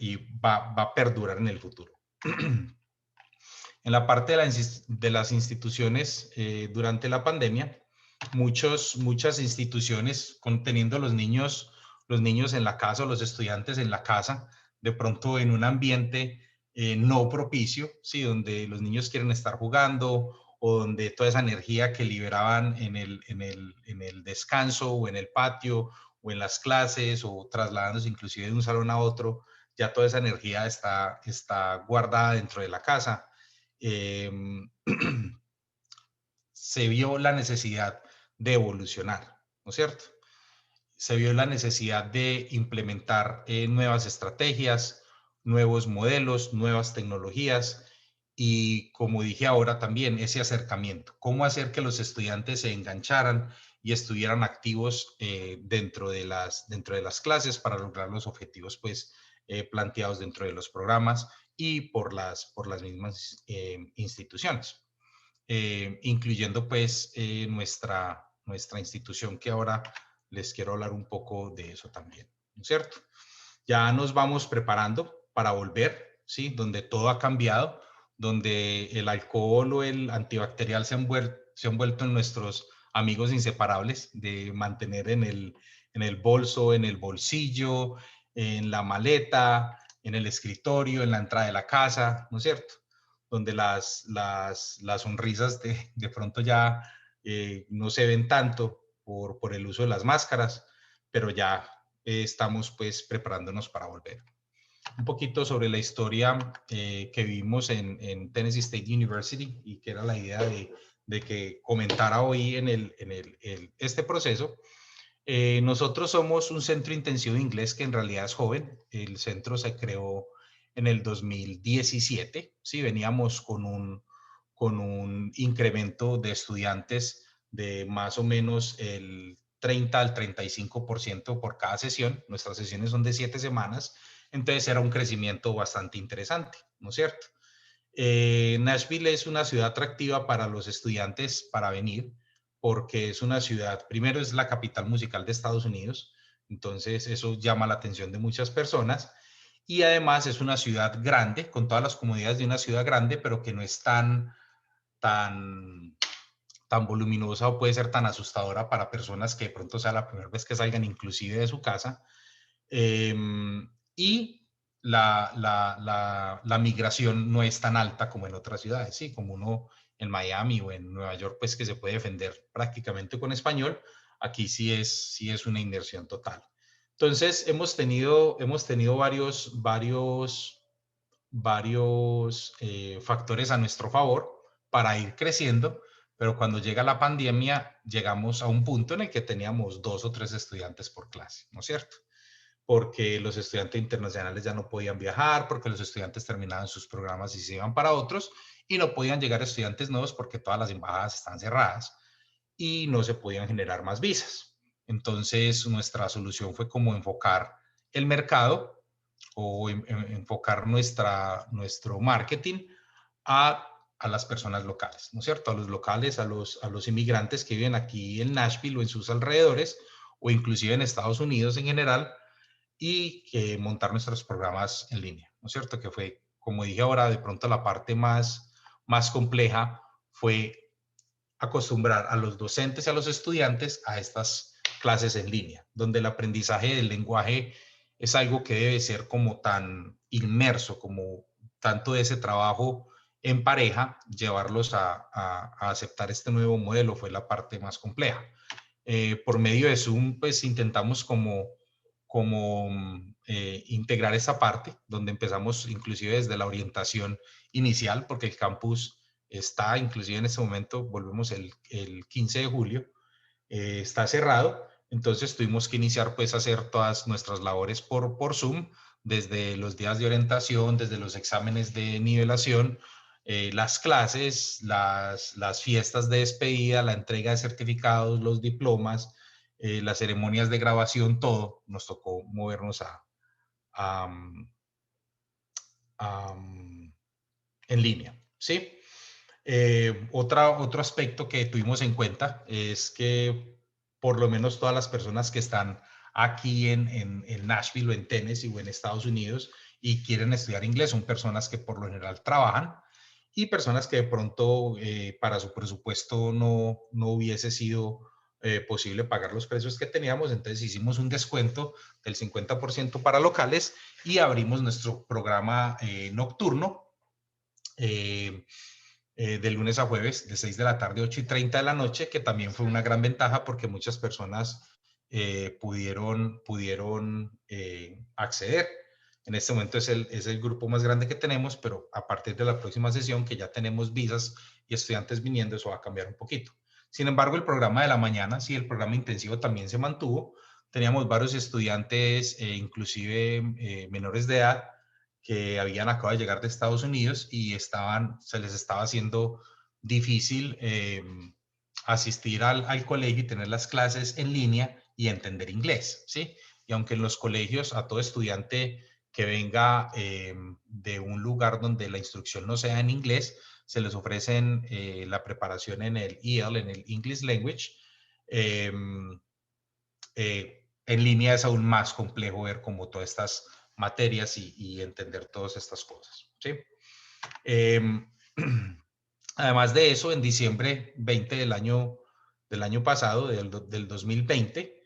y va a perdurar en el futuro. En la parte de las instituciones durante la pandemia, muchas instituciones teniendo los niños en la casa o los estudiantes en la casa, de pronto en un ambiente no propicio, ¿sí? Donde los niños quieren estar jugando o donde toda esa energía que liberaban en el descanso o en el patio o en las clases o trasladándose inclusive de un salón a otro, ya toda esa energía está guardada dentro de la casa. Se vio la necesidad de evolucionar, ¿no es cierto? Se vio la necesidad de implementar nuevas estrategias, nuevos modelos, nuevas tecnologías y, como dije ahora también, ese acercamiento. Cómo hacer que los estudiantes se engancharan y estuvieran activos dentro de las clases para lograr los objetivos pues, planteados dentro de los programas y por las mismas instituciones, incluyendo pues nuestra institución, que ahora les quiero hablar un poco de eso también, ¿no es cierto? Ya nos vamos preparando para volver, ¿sí? Donde todo ha cambiado, donde el alcohol o el antibacterial se han vuelto en nuestros amigos inseparables, de mantener en el bolso, en el bolsillo, en la maleta, en el escritorio, en la entrada de la casa, ¿no es cierto? Donde las sonrisas de pronto ya no se ven tanto por el uso de las máscaras, pero ya estamos pues preparándonos para volver. Un poquito sobre la historia que vivimos en Tennessee State University y que era la idea de que comentara hoy en este proceso. Nosotros somos un centro intensivo de inglés que en realidad es joven. El centro se creó en el 2017. Sí, veníamos con un incremento de estudiantes de más o menos el 30 al 35% por cada sesión. Nuestras sesiones son de 7 semanas, entonces era un crecimiento bastante interesante, ¿no es cierto? Nashville es una ciudad atractiva para los estudiantes para venir, porque es una ciudad, primero es la capital musical de Estados Unidos, entonces eso llama la atención de muchas personas, y además es una ciudad grande, con todas las comodidades de una ciudad grande, pero que no es tan voluminosa o puede ser tan asustadora para personas que de pronto sea la primera vez que salgan inclusive de su casa. Y la migración no es tan alta como en otras ciudades, ¿sí? Como uno en Miami o en Nueva York, pues que se puede defender prácticamente con español, aquí sí es una inmersión total. Entonces, hemos tenido varios factores a nuestro favor para ir creciendo, pero cuando llega la pandemia, llegamos a un punto en el que teníamos 2 o 3 estudiantes por clase, ¿no es cierto? Porque los estudiantes internacionales ya no podían viajar, porque los estudiantes terminaban sus programas y se iban para otros, y no podían llegar estudiantes nuevos porque todas las embajadas están cerradas y no se podían generar más visas. Entonces, nuestra solución fue como enfocar el mercado o enfocar nuestro marketing a las personas locales, ¿no es cierto? A los locales, a los inmigrantes que viven aquí en Nashville o en sus alrededores, o inclusive en Estados Unidos en general, y que montar nuestros programas en línea, ¿no es cierto? Que fue, como dije ahora, de pronto la parte más compleja fue acostumbrar a los docentes y a los estudiantes a estas clases en línea, donde el aprendizaje del lenguaje es algo que debe ser como tan inmerso, como tanto de ese trabajo en pareja, llevarlos a aceptar este nuevo modelo fue la parte más compleja. Por medio de Zoom, pues intentamos como integrar esa parte, donde empezamos inclusive desde la orientación inicial, porque el campus está, inclusive en este momento, volvemos el 15 de julio, está cerrado, entonces tuvimos que iniciar pues a hacer todas nuestras labores por Zoom, desde los días de orientación, desde los exámenes de nivelación, las clases, las fiestas de despedida, la entrega de certificados, los diplomas, las ceremonias de grabación, todo nos tocó movernos en línea, ¿sí? Otro aspecto que tuvimos en cuenta es que por lo menos todas las personas que están aquí en Nashville o en Tennessee o en Estados Unidos y quieren estudiar inglés son personas que por lo general trabajan y personas que de pronto para su presupuesto no hubiese sido posible pagar los precios que teníamos, entonces hicimos un descuento del 50% para locales y abrimos nuestro programa nocturno de lunes a jueves, de 6 de la tarde, 8:30 de la noche, que también fue una gran ventaja porque muchas personas pudieron acceder. En este momento es el grupo más grande que tenemos, pero a partir de la próxima sesión, que ya tenemos visas y estudiantes viniendo, eso va a cambiar un poquito. Sin embargo, el programa de la mañana, sí, el programa intensivo también se mantuvo. Teníamos varios estudiantes, inclusive menores de edad, que habían acabado de llegar de Estados Unidos y se les estaba haciendo difícil asistir al colegio y tener las clases en línea y entender inglés, ¿sí? Y aunque en los colegios a todo estudiante que venga de un lugar donde la instrucción no sea en inglés, se les ofrecen la preparación en el EL, en el English Language. En línea es aún más complejo ver como todas estas materias y entender todas estas cosas, ¿sí? Además de eso, en diciembre 20 del año pasado, del 2020,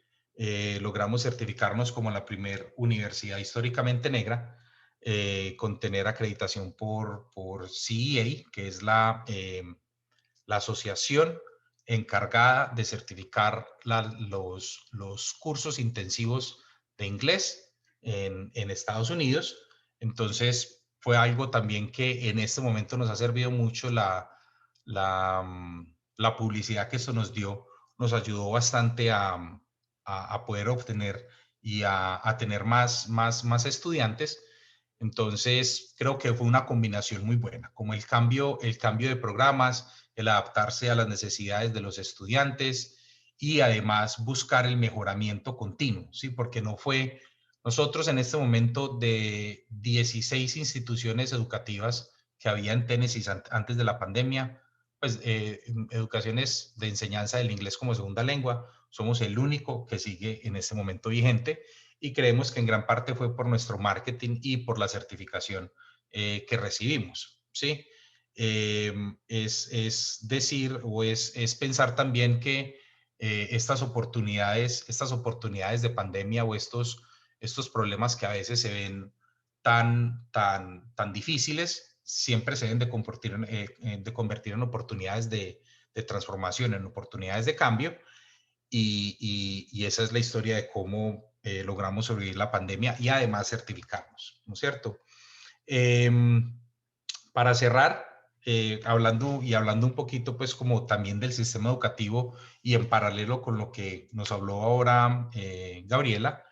logramos certificarnos como la primera universidad históricamente negra con tener acreditación por CEA, que es la asociación encargada de certificar los cursos intensivos de inglés en Estados Unidos. Entonces, fue algo también que en este momento nos ha servido mucho la publicidad que eso nos dio, nos ayudó bastante a poder obtener y a tener más estudiantes. Entonces, creo que fue una combinación muy buena, como el cambio de programas, el adaptarse a las necesidades de los estudiantes y además buscar el mejoramiento continuo, ¿sí? Porque nosotros en este momento de 16 instituciones educativas que había en Tennessee antes de la pandemia, pues educaciones de enseñanza del inglés como segunda lengua, somos el único que sigue en este momento vigente y creemos que en gran parte fue por nuestro marketing y por la certificación que recibimos, ¿sí? Es decir, o es pensar también que estas oportunidades de pandemia o estos problemas que a veces se ven tan difíciles, siempre se deben de convertir en oportunidades de transformación, en oportunidades de cambio, y esa es la historia de cómo logramos sobrevivir la pandemia y además certificarnos, ¿no es cierto? Para cerrar, hablando un poquito pues como también del sistema educativo y en paralelo con lo que nos habló ahora Gabriela,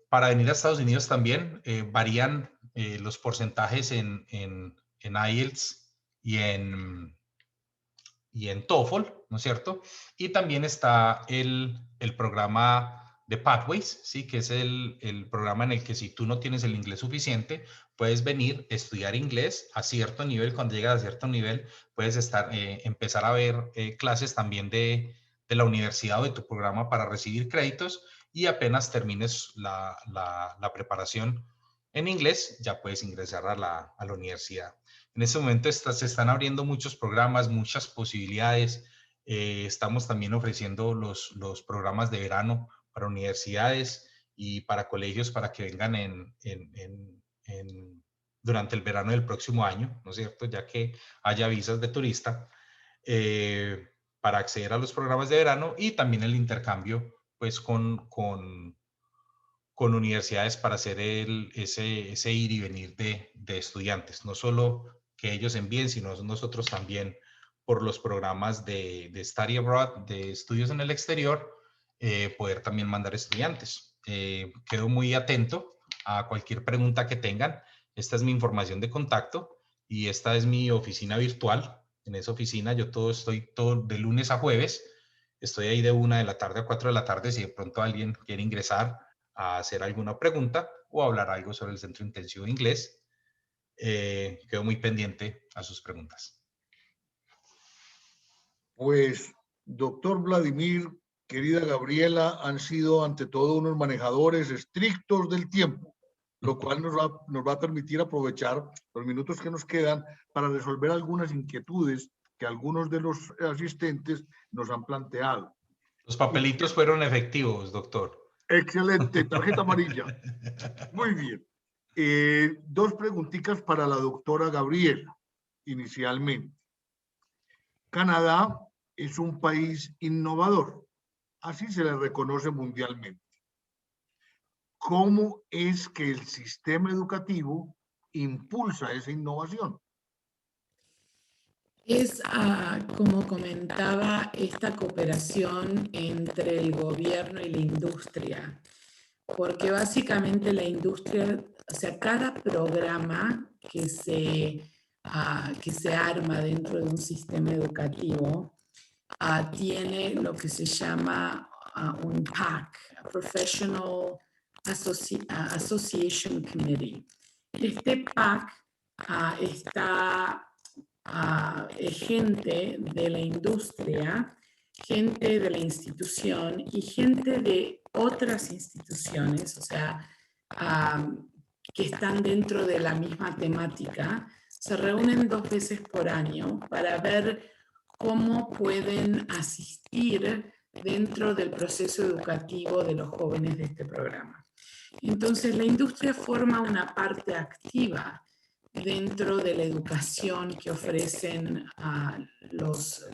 para venir a Estados Unidos también varían los porcentajes en IELTS y en en TOEFL, ¿no es cierto? Y también está el programa de Pathways, ¿sí? Que es el programa en el que si tú no tienes el inglés suficiente, puedes venir, estudiar inglés a cierto nivel. Cuando llegas a cierto nivel, puedes empezar a ver clases también de la universidad o de tu programa para recibir créditos, y apenas termines la preparación en inglés, ya puedes ingresar a la universidad. En este momento se están abriendo muchos programas, muchas posibilidades. Estamos también ofreciendo los programas de verano para universidades y para colegios para que vengan durante el verano del próximo año, ¿no es cierto? Ya que haya visas de turista para acceder a los programas de verano, y también el intercambio pues con universidades para hacer ese ir y venir de estudiantes, no solo que ellos envíen, sino nosotros también por los programas de Study Abroad, de estudios en el exterior, poder también mandar estudiantes. Quedo muy atento a cualquier pregunta que tengan. Esta es mi información de contacto y esta es mi oficina virtual. En esa oficina yo estoy todo de lunes a jueves. Estoy ahí de 1 de la tarde a 4 de la tarde si de pronto alguien quiere ingresar a hacer alguna pregunta o hablar algo sobre el Centro Intensivo de Inglés. Quedo muy pendiente a sus preguntas. Pues, doctor Vladimir, querida Gabriela, han sido ante todo unos manejadores estrictos del tiempo, lo cual nos va a permitir aprovechar los minutos que nos quedan para resolver algunas inquietudes que algunos de los asistentes nos han planteado. Los papelitos fueron efectivos, doctor. Excelente, tarjeta amarilla. Muy bien. Dos preguntitas para la doctora Gabriela, inicialmente. Canadá es un país innovador, así se le reconoce mundialmente. ¿Cómo es que el sistema educativo impulsa esa innovación? Es, como comentaba, esta cooperación entre el gobierno y la industria, porque básicamente la industria, o sea, cada programa que se arma dentro de un sistema educativo tiene lo que se llama un PAC, Professional Association Committee. Este PAC está gente de la industria, gente de la institución y gente de otras instituciones, o sea, que están dentro de la misma temática, se reúnen 2 veces por año para ver cómo pueden asistir dentro del proceso educativo de los jóvenes de este programa. Entonces, la industria forma una parte activa dentro de la educación que ofrecen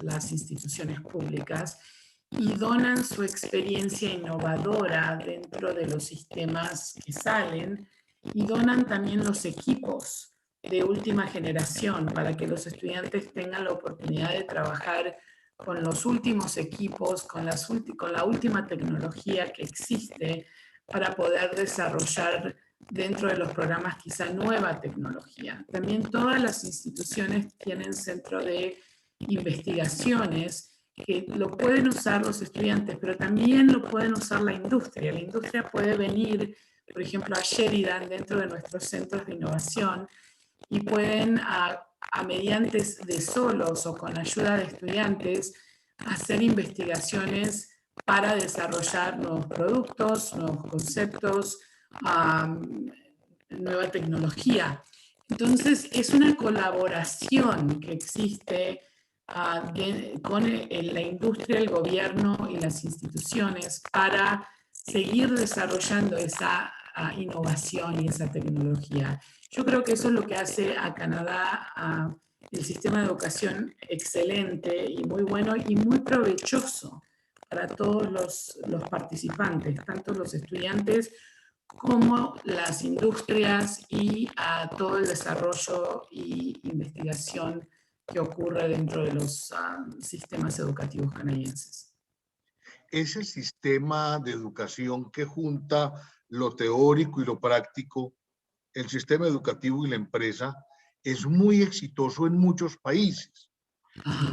las instituciones públicas y donan su experiencia innovadora dentro de los sistemas que salen, y donan también los equipos de última generación para que los estudiantes tengan la oportunidad de trabajar con los últimos equipos, con la última tecnología que existe para poder desarrollar dentro de los programas quizá nueva tecnología. También todas las instituciones tienen centro de investigaciones que lo pueden usar los estudiantes, pero también lo pueden usar la industria. La industria puede venir, por ejemplo, a Sheridan dentro de nuestros centros de innovación y pueden, mediante de solos o con ayuda de estudiantes, hacer investigaciones para desarrollar nuevos productos, nuevos conceptos, nueva tecnología. Entonces, es una colaboración que existe con la industria, el gobierno y las instituciones para seguir desarrollando esa innovación y esa tecnología. Yo creo que eso es lo que hace a Canadá el sistema de educación excelente y muy bueno y muy provechoso para todos los participantes, tanto los estudiantes como las industrias y todo el desarrollo y investigación que ocurre dentro de los sistemas educativos canadienses. Ese sistema de educación que junta lo teórico y lo práctico, el sistema educativo y la empresa, es muy exitoso en muchos países.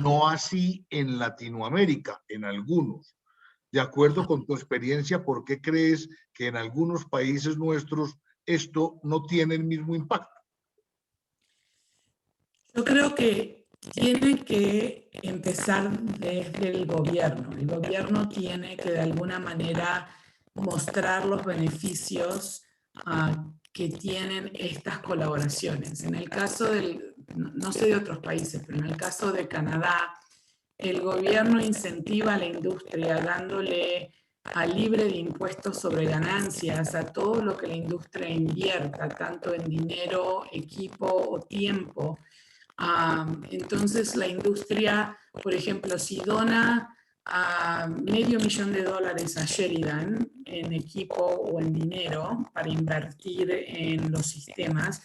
No así en Latinoamérica, en algunos. De acuerdo con tu experiencia, ¿por qué crees que en algunos países nuestros esto no tiene el mismo impacto? Yo creo que tiene que empezar desde el gobierno. El gobierno tiene que de alguna manera mostrar los beneficios que tienen estas colaboraciones. En el caso no sé de otros países, pero en el caso de Canadá, el gobierno incentiva a la industria dándole libre de impuestos sobre ganancias a todo lo que la industria invierta, tanto en dinero, equipo o tiempo. Entonces la industria, por ejemplo, si dona $500,000 a Sheridan en equipo o en dinero para invertir en los sistemas,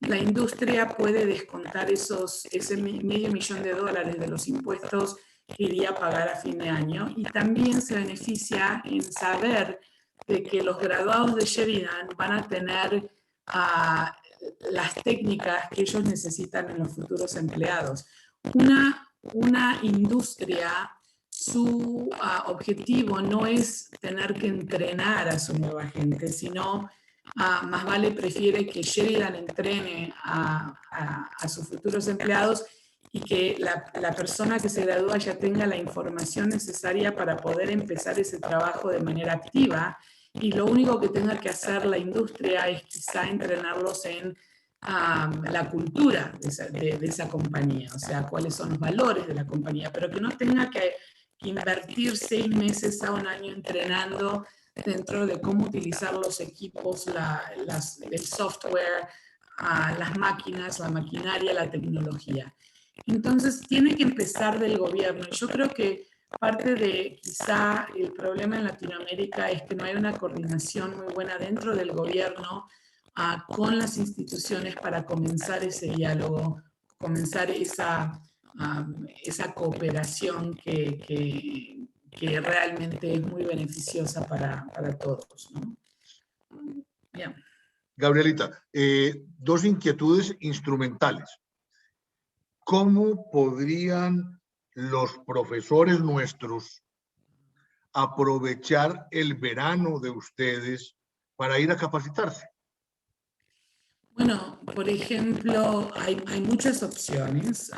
la industria puede descontar ese $500,000 de los impuestos que iría a pagar a fin de año, y también se beneficia en saber de que los graduados de Sheridan van a tener las técnicas que ellos necesitan en los futuros empleados. Una industria, su objetivo no es tener que entrenar a su nueva gente, sino más vale prefiere que Sheridan entrene a sus futuros empleados y que la persona que se gradúa ya tenga la información necesaria para poder empezar ese trabajo de manera activa, y lo único que tenga que hacer la industria es quizá entrenarlos en la cultura de esa compañía, o sea, cuáles son los valores de la compañía, pero que no tenga que invertir 6 meses a un año entrenando dentro de cómo utilizar los equipos, el software, las máquinas, la maquinaria, la tecnología. Entonces tiene que empezar del gobierno. Yo creo que parte de quizá el problema en Latinoamérica es que no hay una coordinación muy buena dentro del gobierno con las instituciones para comenzar ese diálogo, comenzar esa cooperación que realmente es muy beneficiosa para todos, ¿no? Bien. Gabrielita, 2 inquietudes instrumentales. ¿Cómo podrían los profesores nuestros aprovechar el verano de ustedes para ir a capacitarse? Bueno, por ejemplo, hay muchas opciones.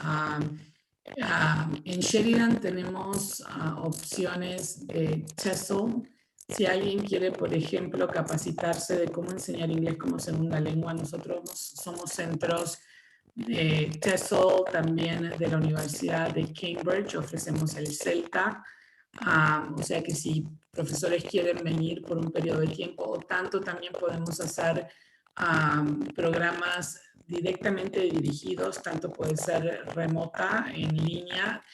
En Sheridan tenemos opciones de TESOL. Si alguien quiere, por ejemplo, capacitarse de cómo enseñar inglés como segunda lengua, nosotros somos centros de TESOL, también de la Universidad de Cambridge, ofrecemos el CELTA. O sea que si profesores quieren venir por un periodo de tiempo o tanto, también podemos hacer programas directamente dirigidos, tanto puede ser remota, en línea,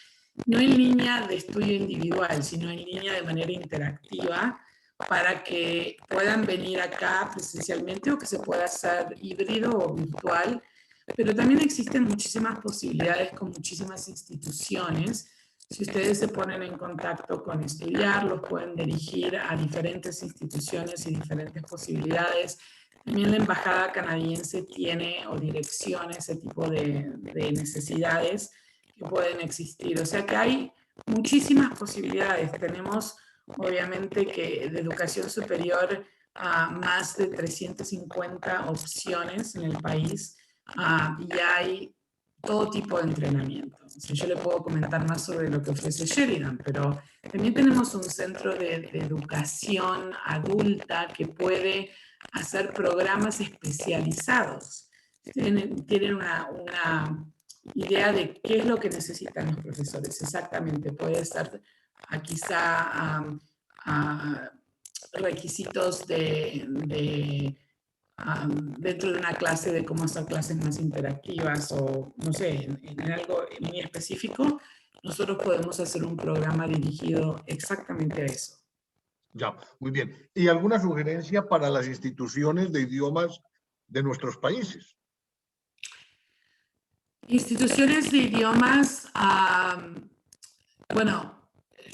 no en línea de estudio individual, sino en línea de manera interactiva, para que puedan venir acá presencialmente o que se pueda hacer híbrido o virtual. Pero también existen muchísimas posibilidades con muchísimas instituciones. Si ustedes se ponen en contacto con Estudiar, los pueden dirigir a diferentes instituciones y diferentes posibilidades. También la Embajada canadiense tiene o direcciona ese tipo de necesidades que pueden existir. O sea que hay muchísimas posibilidades. Tenemos, obviamente, que de educación superior más de 350 opciones en el país, y hay todo tipo de entrenamiento. O sea, yo le puedo comentar más sobre lo que ofrece Sheridan, pero también tenemos un centro de educación adulta que puede hacer programas especializados. Tienen una idea de qué es lo que necesitan los profesores. Exactamente, puede estar quizá requisitos dentro de una clase de cómo hacer clases más interactivas o, no sé, en algo muy específico. Nosotros podemos hacer un programa dirigido exactamente a eso. Ya, muy bien. ¿Y alguna sugerencia para las instituciones de idiomas de nuestros países? Instituciones de idiomas, bueno,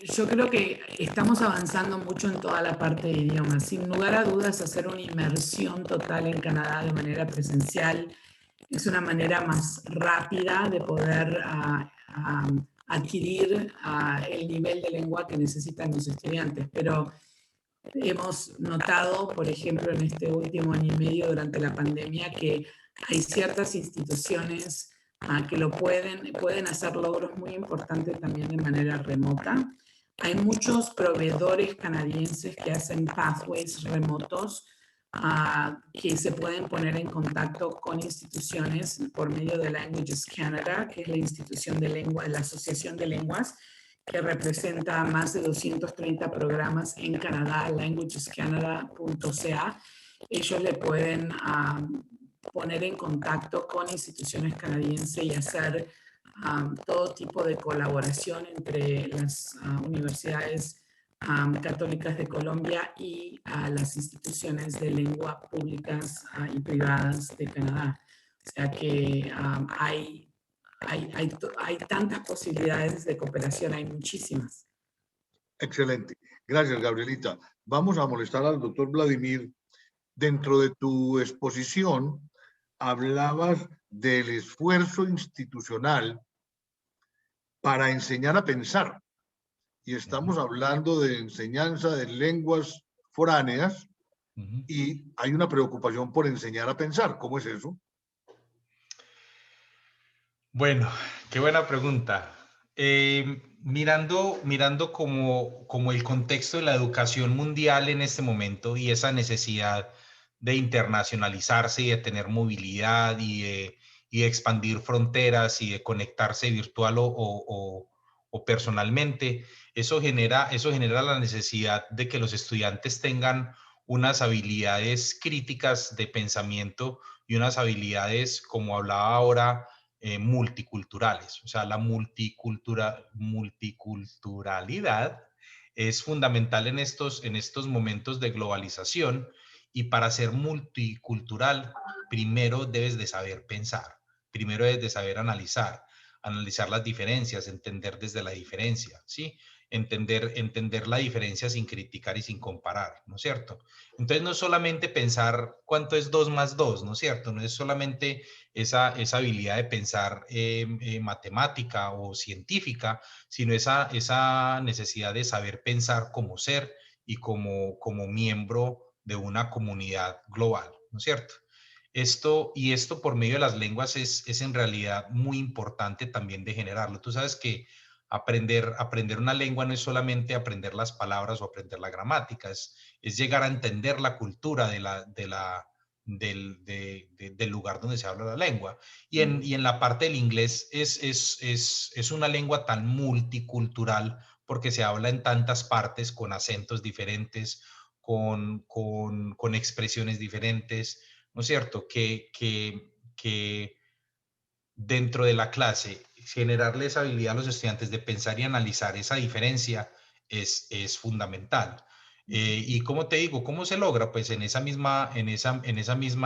yo creo que estamos avanzando mucho en toda la parte de idiomas. Sin lugar a dudas, hacer una inmersión total en Canadá de manera presencial es una manera más rápida de poder adquirir el nivel de lengua que necesitan los estudiantes. Pero hemos notado, por ejemplo, en este último año y medio durante la pandemia, que hay ciertas instituciones que pueden hacer logros muy importantes también de manera remota. Hay muchos proveedores canadienses que hacen pathways remotos que se pueden poner en contacto con instituciones por medio de Languages Canada, que es la institución de lengua, la Asociación de Lenguas, que representa más de 230 programas en Canadá, languagescanada.ca. Ellos le pueden poner en contacto con instituciones canadienses y hacer todo tipo de colaboración entre las universidades católicas de Colombia y las instituciones de lengua públicas y privadas de Canadá. O sea que hay tantas posibilidades de cooperación, hay muchísimas. Excelente. Gracias, Gabrielita. Vamos a molestar al doctor Vladimir. Dentro de tu exposición, hablabas del esfuerzo institucional para enseñar a pensar. Y estamos hablando de enseñanza de lenguas foráneas y hay una preocupación por enseñar a pensar. ¿Cómo es eso? Bueno, qué buena pregunta. Mirando como el contexto de la educación mundial en este momento y esa necesidad de internacionalizarse y de tener movilidad y de expandir fronteras y de conectarse virtual o personalmente, eso genera la necesidad de que los estudiantes tengan unas habilidades críticas de pensamiento y unas habilidades, como hablaba ahora, multiculturales. O sea, la multiculturalidad es fundamental en estos momentos de globalización, y para ser multicultural, primero debes de saber pensar, primero debes de saber analizar las diferencias, entender desde la diferencia, ¿sí? Entender la diferencia sin criticar y sin comparar, ¿no es cierto? Entonces no es solamente pensar cuánto es 2 más 2, ¿no es cierto? No es solamente esa habilidad de pensar matemática o científica, sino esa necesidad de saber pensar como ser y como miembro de una comunidad global, ¿no es cierto? Esto por medio de las lenguas es en realidad muy importante también de generarlo. Tú sabes que aprender una lengua no es solamente aprender las palabras o aprender la gramática, es llegar a entender la cultura del lugar donde se habla la lengua. Y en la parte del inglés es una lengua tan multicultural porque se habla en tantas partes con acentos diferentes, con expresiones diferentes, ¿no es cierto? Que dentro de la clase, generarle esa habilidad a los estudiantes de pensar y analizar esa diferencia es fundamental. Y como te digo, ¿cómo se logra? Pues en esa misma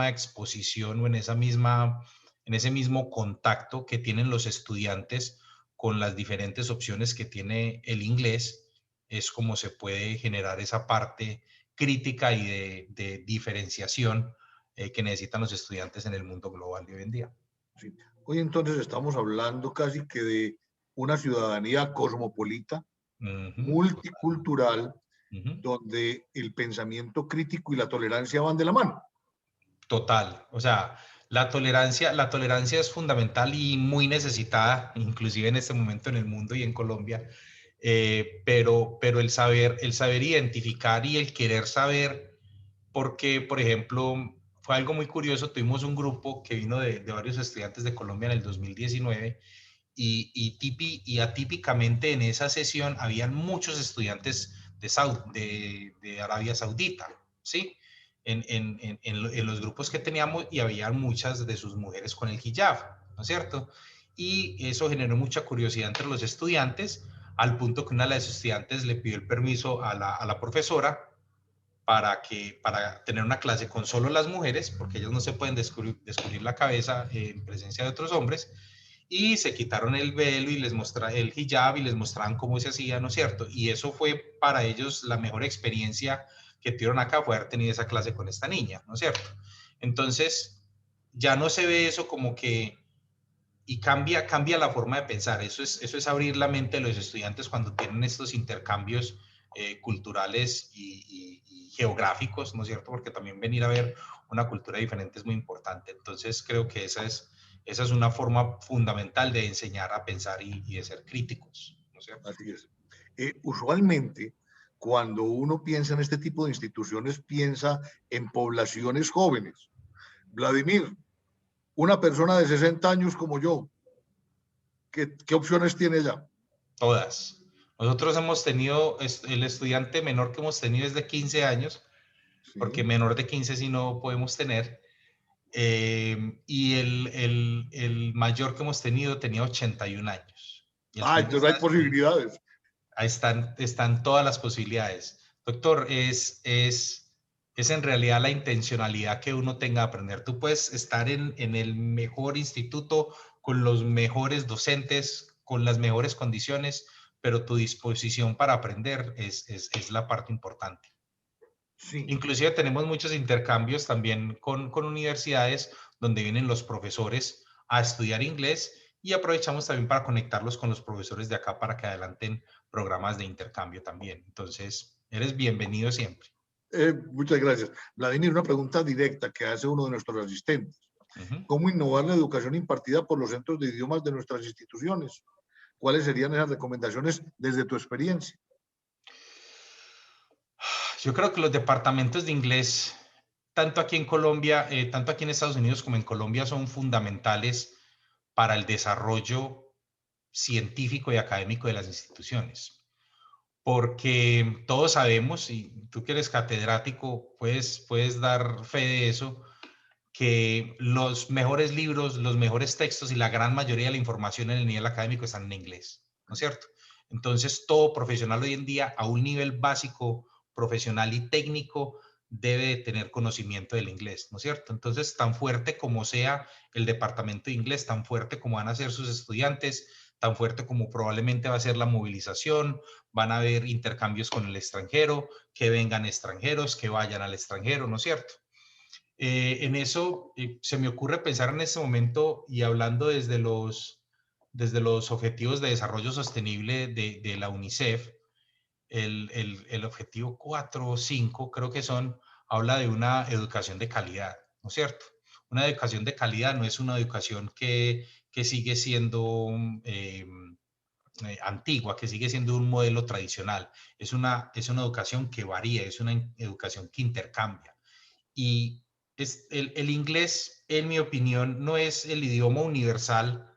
exposición o en ese mismo contacto que tienen los estudiantes con las diferentes opciones que tiene el inglés, es como se puede generar esa parte crítica y de diferenciación que necesitan los estudiantes en el mundo global de hoy en día. Sí. Hoy entonces estamos hablando casi que de una ciudadanía cosmopolita, multicultural, donde el pensamiento crítico y la tolerancia van de la mano. Total, o sea, la tolerancia es fundamental y muy necesitada, inclusive en este momento en el mundo y en Colombia, pero el saber identificar y el querer saber, porque, por ejemplo, fue algo muy curioso, tuvimos un grupo que vino de varios estudiantes de Colombia en el 2019 y atípicamente en esa sesión habían muchos estudiantes de Arabia Saudita, ¿sí? En los grupos que teníamos, y había muchas de sus mujeres con el hijab, ¿no es cierto? Y eso generó mucha curiosidad entre los estudiantes, al punto que una de las estudiantes le pidió el permiso a la profesora para tener una clase con solo las mujeres, porque ellas no se pueden descubrir la cabeza en presencia de otros hombres, y se quitaron el velo y les mostraron el hijab y les mostraban cómo se hacía, ¿no es cierto? Y eso fue para ellos la mejor experiencia que tuvieron acá, fue haber tenido esa clase con esta niña, ¿no es cierto? Entonces, ya no se ve eso como que cambia la forma de pensar. Eso es abrir la mente de los estudiantes cuando tienen estos intercambios culturales y geográficos, ¿no es cierto? Porque también venir a ver una cultura diferente es muy importante. Entonces creo que esa es una forma fundamental de enseñar a pensar y de ser críticos, ¿no es cierto? Así es. Usualmente, cuando uno piensa en este tipo de instituciones, piensa en poblaciones jóvenes. Vladimir, una persona de 60 años como yo, ¿qué opciones tiene ella? Todas. Nosotros hemos tenido, el estudiante menor que hemos tenido es de 15 años, sí, porque menor de 15 sí no podemos tener. Y el mayor que hemos tenido tenía 81 años. Entonces hay posibilidades. Ahí están todas las posibilidades. Doctor, es en realidad la intencionalidad que uno tenga de aprender. Tú puedes estar en el mejor instituto, con los mejores docentes, con las mejores condiciones, pero tu disposición para aprender es la parte importante. Sí. Inclusive tenemos muchos intercambios también con universidades donde vienen los profesores a estudiar inglés y aprovechamos también para conectarlos con los profesores de acá para que adelanten programas de intercambio también. Entonces, eres bienvenido siempre. Muchas gracias. Vladimir, una pregunta directa que hace uno de nuestros asistentes. ¿Cómo innovar la educación impartida por los centros de idiomas de nuestras instituciones? ¿Cuáles serían esas recomendaciones desde tu experiencia? Yo creo que los departamentos de inglés, tanto aquí en Colombia, tanto aquí en Estados Unidos como en Colombia, son fundamentales para el desarrollo científico y académico de las instituciones. Porque todos sabemos, y tú que eres catedrático, puedes dar fe de eso, que los mejores libros, los mejores textos y la gran mayoría de la información en el nivel académico están en inglés, ¿no es cierto? Entonces, todo profesional hoy en día, a un nivel básico, profesional y técnico, debe tener conocimiento del inglés, ¿no es cierto? Entonces, tan fuerte como sea el departamento de inglés, tan fuerte como van a ser sus estudiantes, tan fuerte como probablemente va a ser la movilización, van a haber intercambios con el extranjero, que vengan extranjeros, que vayan al extranjero, ¿no es cierto? En eso se me ocurre pensar en este momento y hablando desde los objetivos de desarrollo sostenible de la UNICEF, el objetivo 4 o 5 creo que habla de una educación de calidad, ¿no es cierto? Una educación de calidad no es una educación que sigue siendo antigua, que sigue siendo un modelo tradicional. Es una educación que varía, es una educación que intercambia. Y el inglés, en mi opinión, no es el idioma universal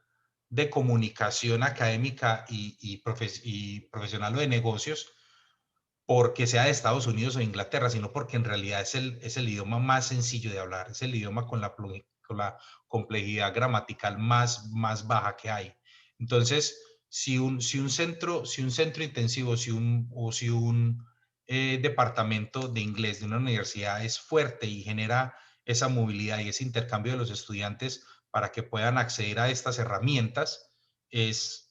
de comunicación académica y profesional o de negocios porque sea de Estados Unidos o de Inglaterra, sino porque en realidad es el idioma más sencillo de hablar, es el idioma con la complejidad gramatical más baja que hay. Entonces, si un centro intensivo, si un departamento de inglés de una universidad es fuerte y genera esa movilidad y ese intercambio de los estudiantes para que puedan acceder a estas herramientas, es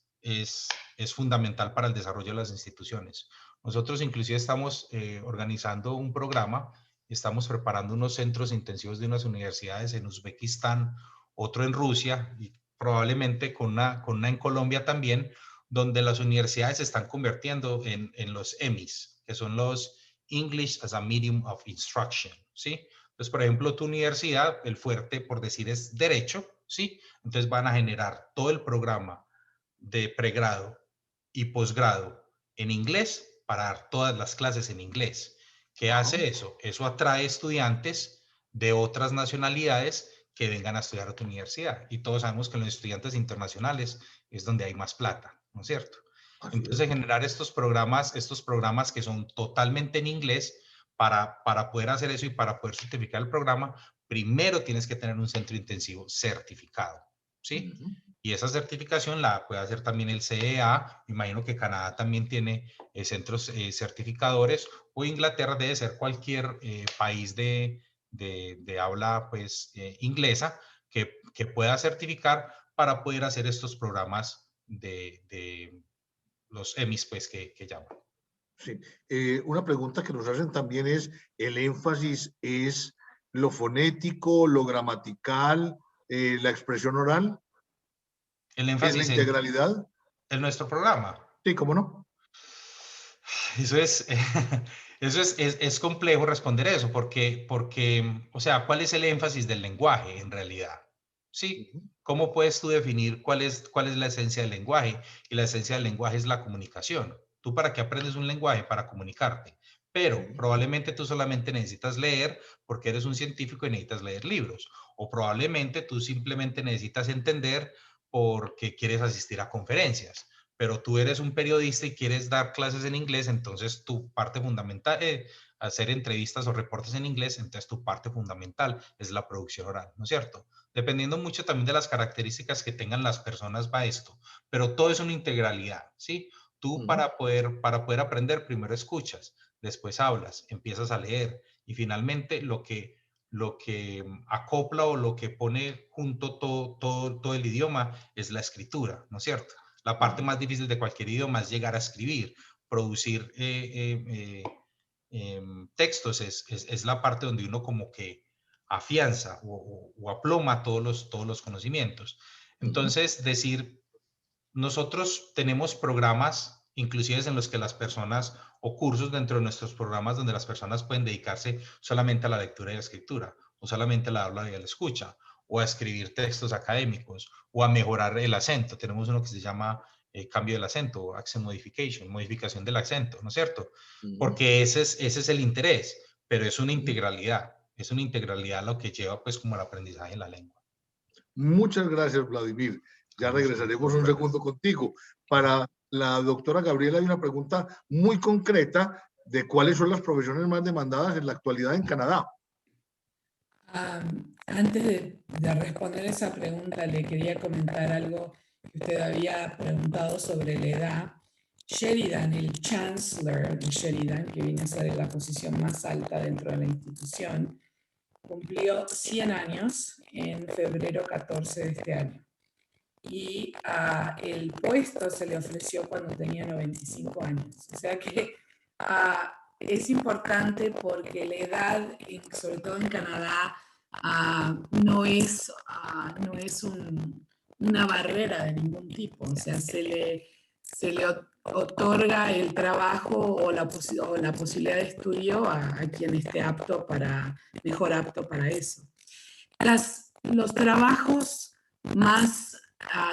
fundamental para el desarrollo de las instituciones. Nosotros inclusive estamos organizando un programa, estamos preparando unos centros intensivos de unas universidades en Uzbekistán, otro en Rusia y probablemente con una en Colombia también, donde las universidades se están convirtiendo en los EMIs, que son los English as a Medium of Instruction, ¿sí? Entonces, por ejemplo, tu universidad, el fuerte, por decir, es Derecho, ¿sí? Entonces van a generar todo el programa de pregrado y posgrado en inglés para dar todas las clases en inglés. ¿Qué hace eso? Eso atrae estudiantes de otras nacionalidades que vengan a estudiar a tu universidad. Y todos sabemos que los estudiantes internacionales es donde hay más plata, ¿no es cierto? Entonces, generar estos programas que son totalmente en inglés, para poder hacer eso y para poder certificar el programa, primero tienes que tener un centro intensivo certificado, ¿sí? Y esa certificación la puede hacer también el CEA. Me imagino que Canadá también tiene centros certificadores, o Inglaterra, debe ser cualquier país de habla pues, inglesa que pueda certificar para poder hacer estos programas de los EMIs pues, que llaman. Sí. Una pregunta que nos hacen también es, ¿el énfasis es lo fonético, lo gramatical, la expresión oral? El énfasis en la integralidad en nuestro programa. Sí, ¿cómo no? Eso es complejo responder eso, porque, o sea, ¿cuál es el énfasis del lenguaje en realidad? ¿Sí? ¿Cómo puedes tú definir cuál es la esencia del lenguaje? Y la esencia del lenguaje es la comunicación. ¿Tú para qué aprendes un lenguaje? Para comunicarte. Pero probablemente tú solamente necesitas leer porque eres un científico y necesitas leer libros. O probablemente tú simplemente necesitas entender porque quieres asistir a conferencias. Pero tú eres un periodista y quieres dar clases en inglés, entonces tu parte fundamental, hacer entrevistas o reportes en inglés, entonces tu parte fundamental es la producción oral, ¿no es cierto? Dependiendo mucho también de las características que tengan las personas va esto, pero todo es una integralidad, ¿sí? Tú para poder aprender, primero escuchas, después hablas, empiezas a leer y finalmente lo que acopla o lo que pone junto todo el idioma es la escritura, ¿no es cierto? La parte más difícil de cualquier idioma es llegar a escribir, producir textos, es la parte donde uno como que afianza o aploma todos los conocimientos. Entonces, decir, nosotros tenemos programas, inclusive en los que las personas, o cursos dentro de nuestros programas donde las personas pueden dedicarse solamente a la lectura y la escritura, o solamente a la habla y a la escucha, o a escribir textos académicos, o a mejorar el acento. Tenemos uno que se llama cambio del acento, accent modification, modificación del acento, ¿no es cierto? Porque ese es el interés, pero es una integralidad lo que lleva pues como el aprendizaje en la lengua. Muchas gracias, Vladimir. Ya regresaremos un segundo contigo. Para la doctora Gabriela hay una pregunta muy concreta de cuáles son las profesiones más demandadas en la actualidad en Canadá. Antes de responder esa pregunta, le quería comentar algo que usted había preguntado sobre la edad. Sheridan, el chancellor de Sheridan, que viene a ser la posición más alta dentro de la institución, cumplió 100 años en febrero 14 de este año. Y el puesto se le ofreció cuando tenía 95 años. O sea que es importante porque la edad, sobre todo en Canadá, no es una barrera de ningún tipo. O sea, se le otorga el trabajo o la posibilidad de estudio a quien esté mejor apto para eso. Los trabajos más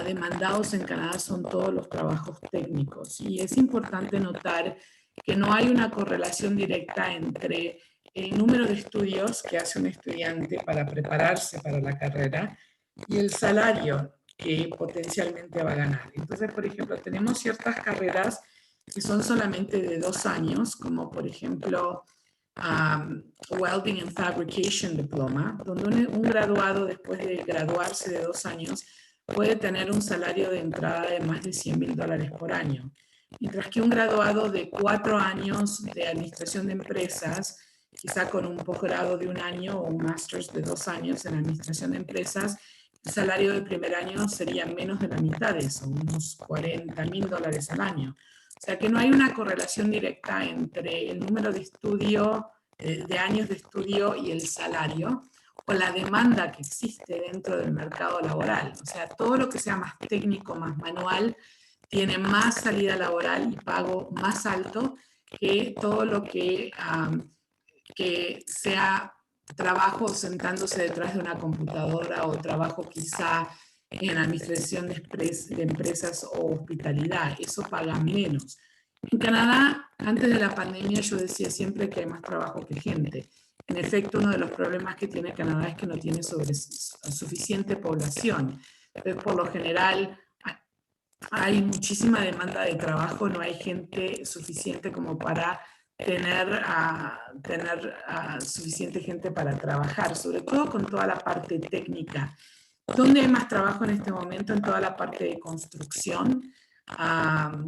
demandados en Canadá son todos los trabajos técnicos, y es importante notar que no hay una correlación directa entre el número de estudios que hace un estudiante para prepararse para la carrera y el salario que potencialmente va a ganar. Entonces, por ejemplo, tenemos ciertas carreras que son solamente de 2 años, como por ejemplo Welding and Fabrication Diploma, donde un graduado después de graduarse de 2 años puede tener un salario de entrada de más de $100,000 por año. Mientras que un graduado de 4 años de administración de empresas, quizá con un posgrado de 1 año o un máster de 2 años en administración de empresas, el salario del primer año sería menos de la mitad de eso, unos $40,000 al año. O sea que no hay una correlación directa entre el número de de años de estudio y el salario, o la demanda que existe dentro del mercado laboral. O sea, todo lo que sea más técnico, más manual, tiene más salida laboral y pago más alto que todo lo que sea trabajo sentándose detrás de una computadora o trabajo quizá en administración de empresas o hospitalidad. Eso paga menos. En Canadá, antes de la pandemia, yo decía siempre que hay más trabajo que gente. En efecto, uno de los problemas que tiene Canadá es que no tiene suficiente población. Entonces, por lo general, hay muchísima demanda de trabajo, no hay gente suficiente como para tener suficiente gente para trabajar, sobre todo con toda la parte técnica. ¿Dónde hay más trabajo en este momento? En toda la parte de construcción,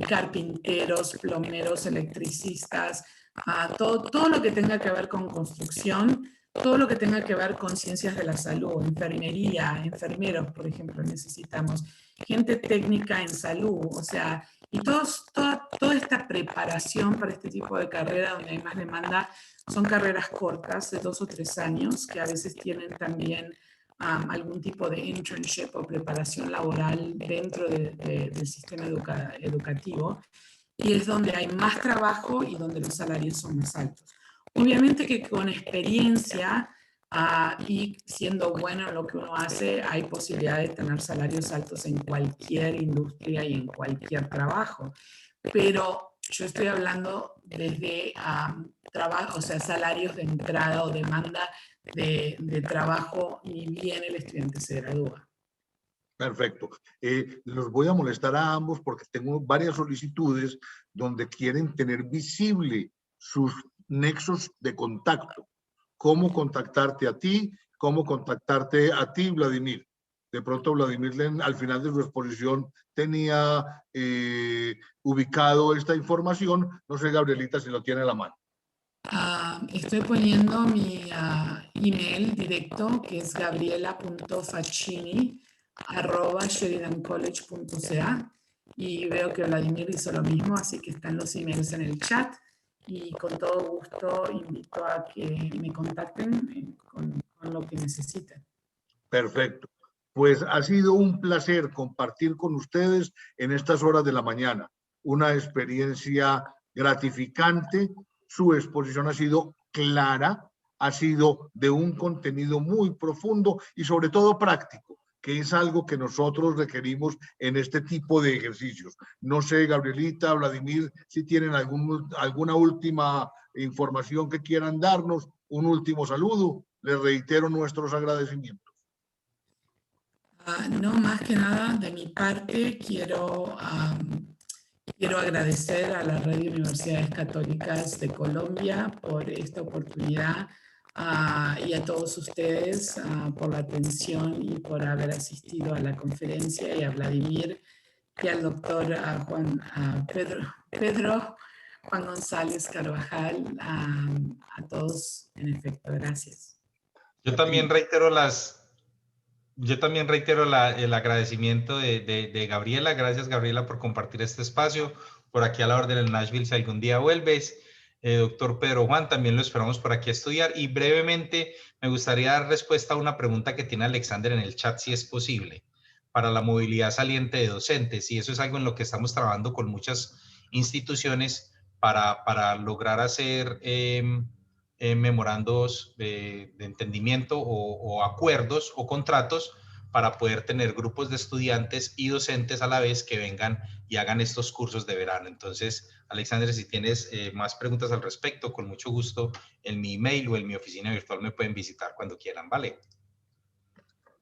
carpinteros, plomeros, electricistas, todo lo que tenga que ver con construcción, todo lo que tenga que ver con ciencias de la salud, enfermería, enfermeros, por ejemplo, necesitamos gente técnica en salud, o sea, y toda esta preparación para este tipo de carrera donde hay más demanda son carreras cortas de 2 o 3 años, que a veces tienen también algún tipo de internship o preparación laboral dentro del sistema educativo, y es donde hay más trabajo y donde los salarios son más altos. Obviamente que con experiencia y siendo bueno en lo que uno hace, hay posibilidad de tener salarios altos en cualquier industria y en cualquier trabajo. Pero yo estoy hablando desde trabajo, o sea, salarios de entrada o demanda de trabajo, ni bien el estudiante se gradúa. Perfecto. Los voy a molestar a ambos porque tengo varias solicitudes donde quieren tener visible sus nexos de contacto. Cómo contactarte a ti, cómo contactarte a ti, Vladimir. De pronto Vladimir al final de su exposición tenía ubicado esta información. No sé, Gabrielita, si lo tiene a la mano. Estoy poniendo mi email directo, que es gabriela.facchini@sheridancollege.ca, y veo que Vladimir hizo lo mismo, así que están los emails en el chat, y con todo gusto invito a que me contacten con lo que necesiten. Perfecto. Pues ha sido un placer compartir con ustedes en estas horas de la mañana. Una experiencia gratificante. Su exposición ha sido clara, ha sido de un contenido muy profundo y sobre todo práctico, que es algo que nosotros requerimos en este tipo de ejercicios. No sé, Gabrielita, Vladimir, si tienen alguna última información que quieran darnos, un último saludo. Les reitero nuestros agradecimientos. No, más que nada, de mi parte, quiero agradecer a la Red de Universidades Católicas de Colombia por esta oportunidad y a todos ustedes por la atención y por haber asistido a la conferencia, y a Vladimir y al doctor Pedro Juan González Carvajal, a todos, en efecto, gracias. Yo también reitero el agradecimiento de Gabriela. Gracias, Gabriela, por compartir este espacio. Por aquí a la orden en Nashville, si algún día vuelves. Doctor Pedro Juan, también lo esperamos por aquí a estudiar. Y brevemente, me gustaría dar respuesta a una pregunta que tiene Alexander en el chat, si es posible, para la movilidad saliente de docentes. Y eso es algo en lo que estamos trabajando con muchas instituciones para lograr hacer memorandos de entendimiento o acuerdos o contratos para poder tener grupos de estudiantes y docentes a la vez que vengan y hagan estos cursos de verano. Entonces, Alexander, si tienes más preguntas al respecto, con mucho gusto en mi email o en mi oficina virtual me pueden visitar cuando quieran, ¿vale?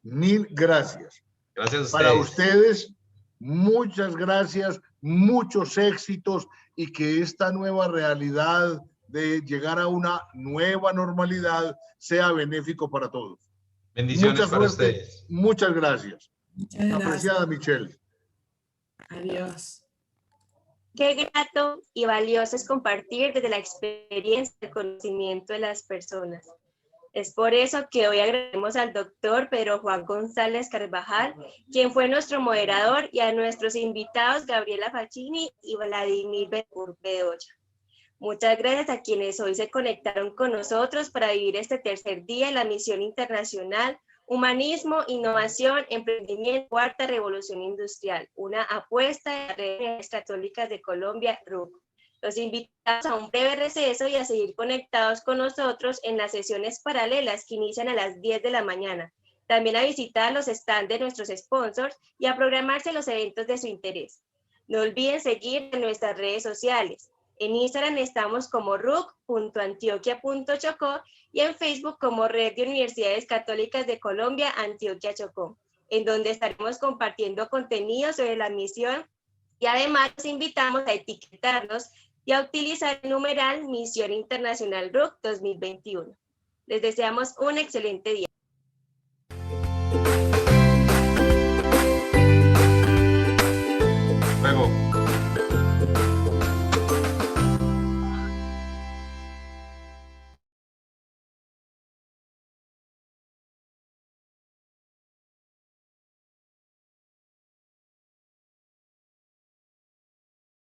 Mil gracias. Gracias a ustedes. Para ustedes, muchas gracias, muchos éxitos, y que esta nueva realidad de llegar a una nueva normalidad sea benéfico para todos. Bendiciones Mucha para suerte. ustedes. Muchas gracias. Muchas gracias. Apreciada Michelle. Adiós. Qué grato y valioso es compartir desde la experiencia y el conocimiento de las personas. Es por eso que hoy agradecemos al doctor Pedro Juan González Carvajal, quien fue nuestro moderador, y a nuestros invitados Gabriela Facchini y Vladimir Bedoya. Muchas gracias a quienes hoy se conectaron con nosotros para vivir este tercer día en la misión internacional Humanismo, Innovación, Emprendimiento, Cuarta Revolución Industrial, una apuesta de las redes católicas de Colombia, RUC. Los invitamos a un breve receso y a seguir conectados con nosotros en las sesiones paralelas que inician a las 10 de la mañana. También a visitar los stands de nuestros sponsors y a programarse los eventos de su interés. No olviden seguir en nuestras redes sociales. En Instagram estamos como ruc.antioquia.chocó y en Facebook como Red de Universidades Católicas de Colombia, Antioquia Chocó, en donde estaremos compartiendo contenido sobre la misión, y además los invitamos a etiquetarnos y a utilizar el numeral Misión Internacional RUC 2021. Les deseamos un excelente día.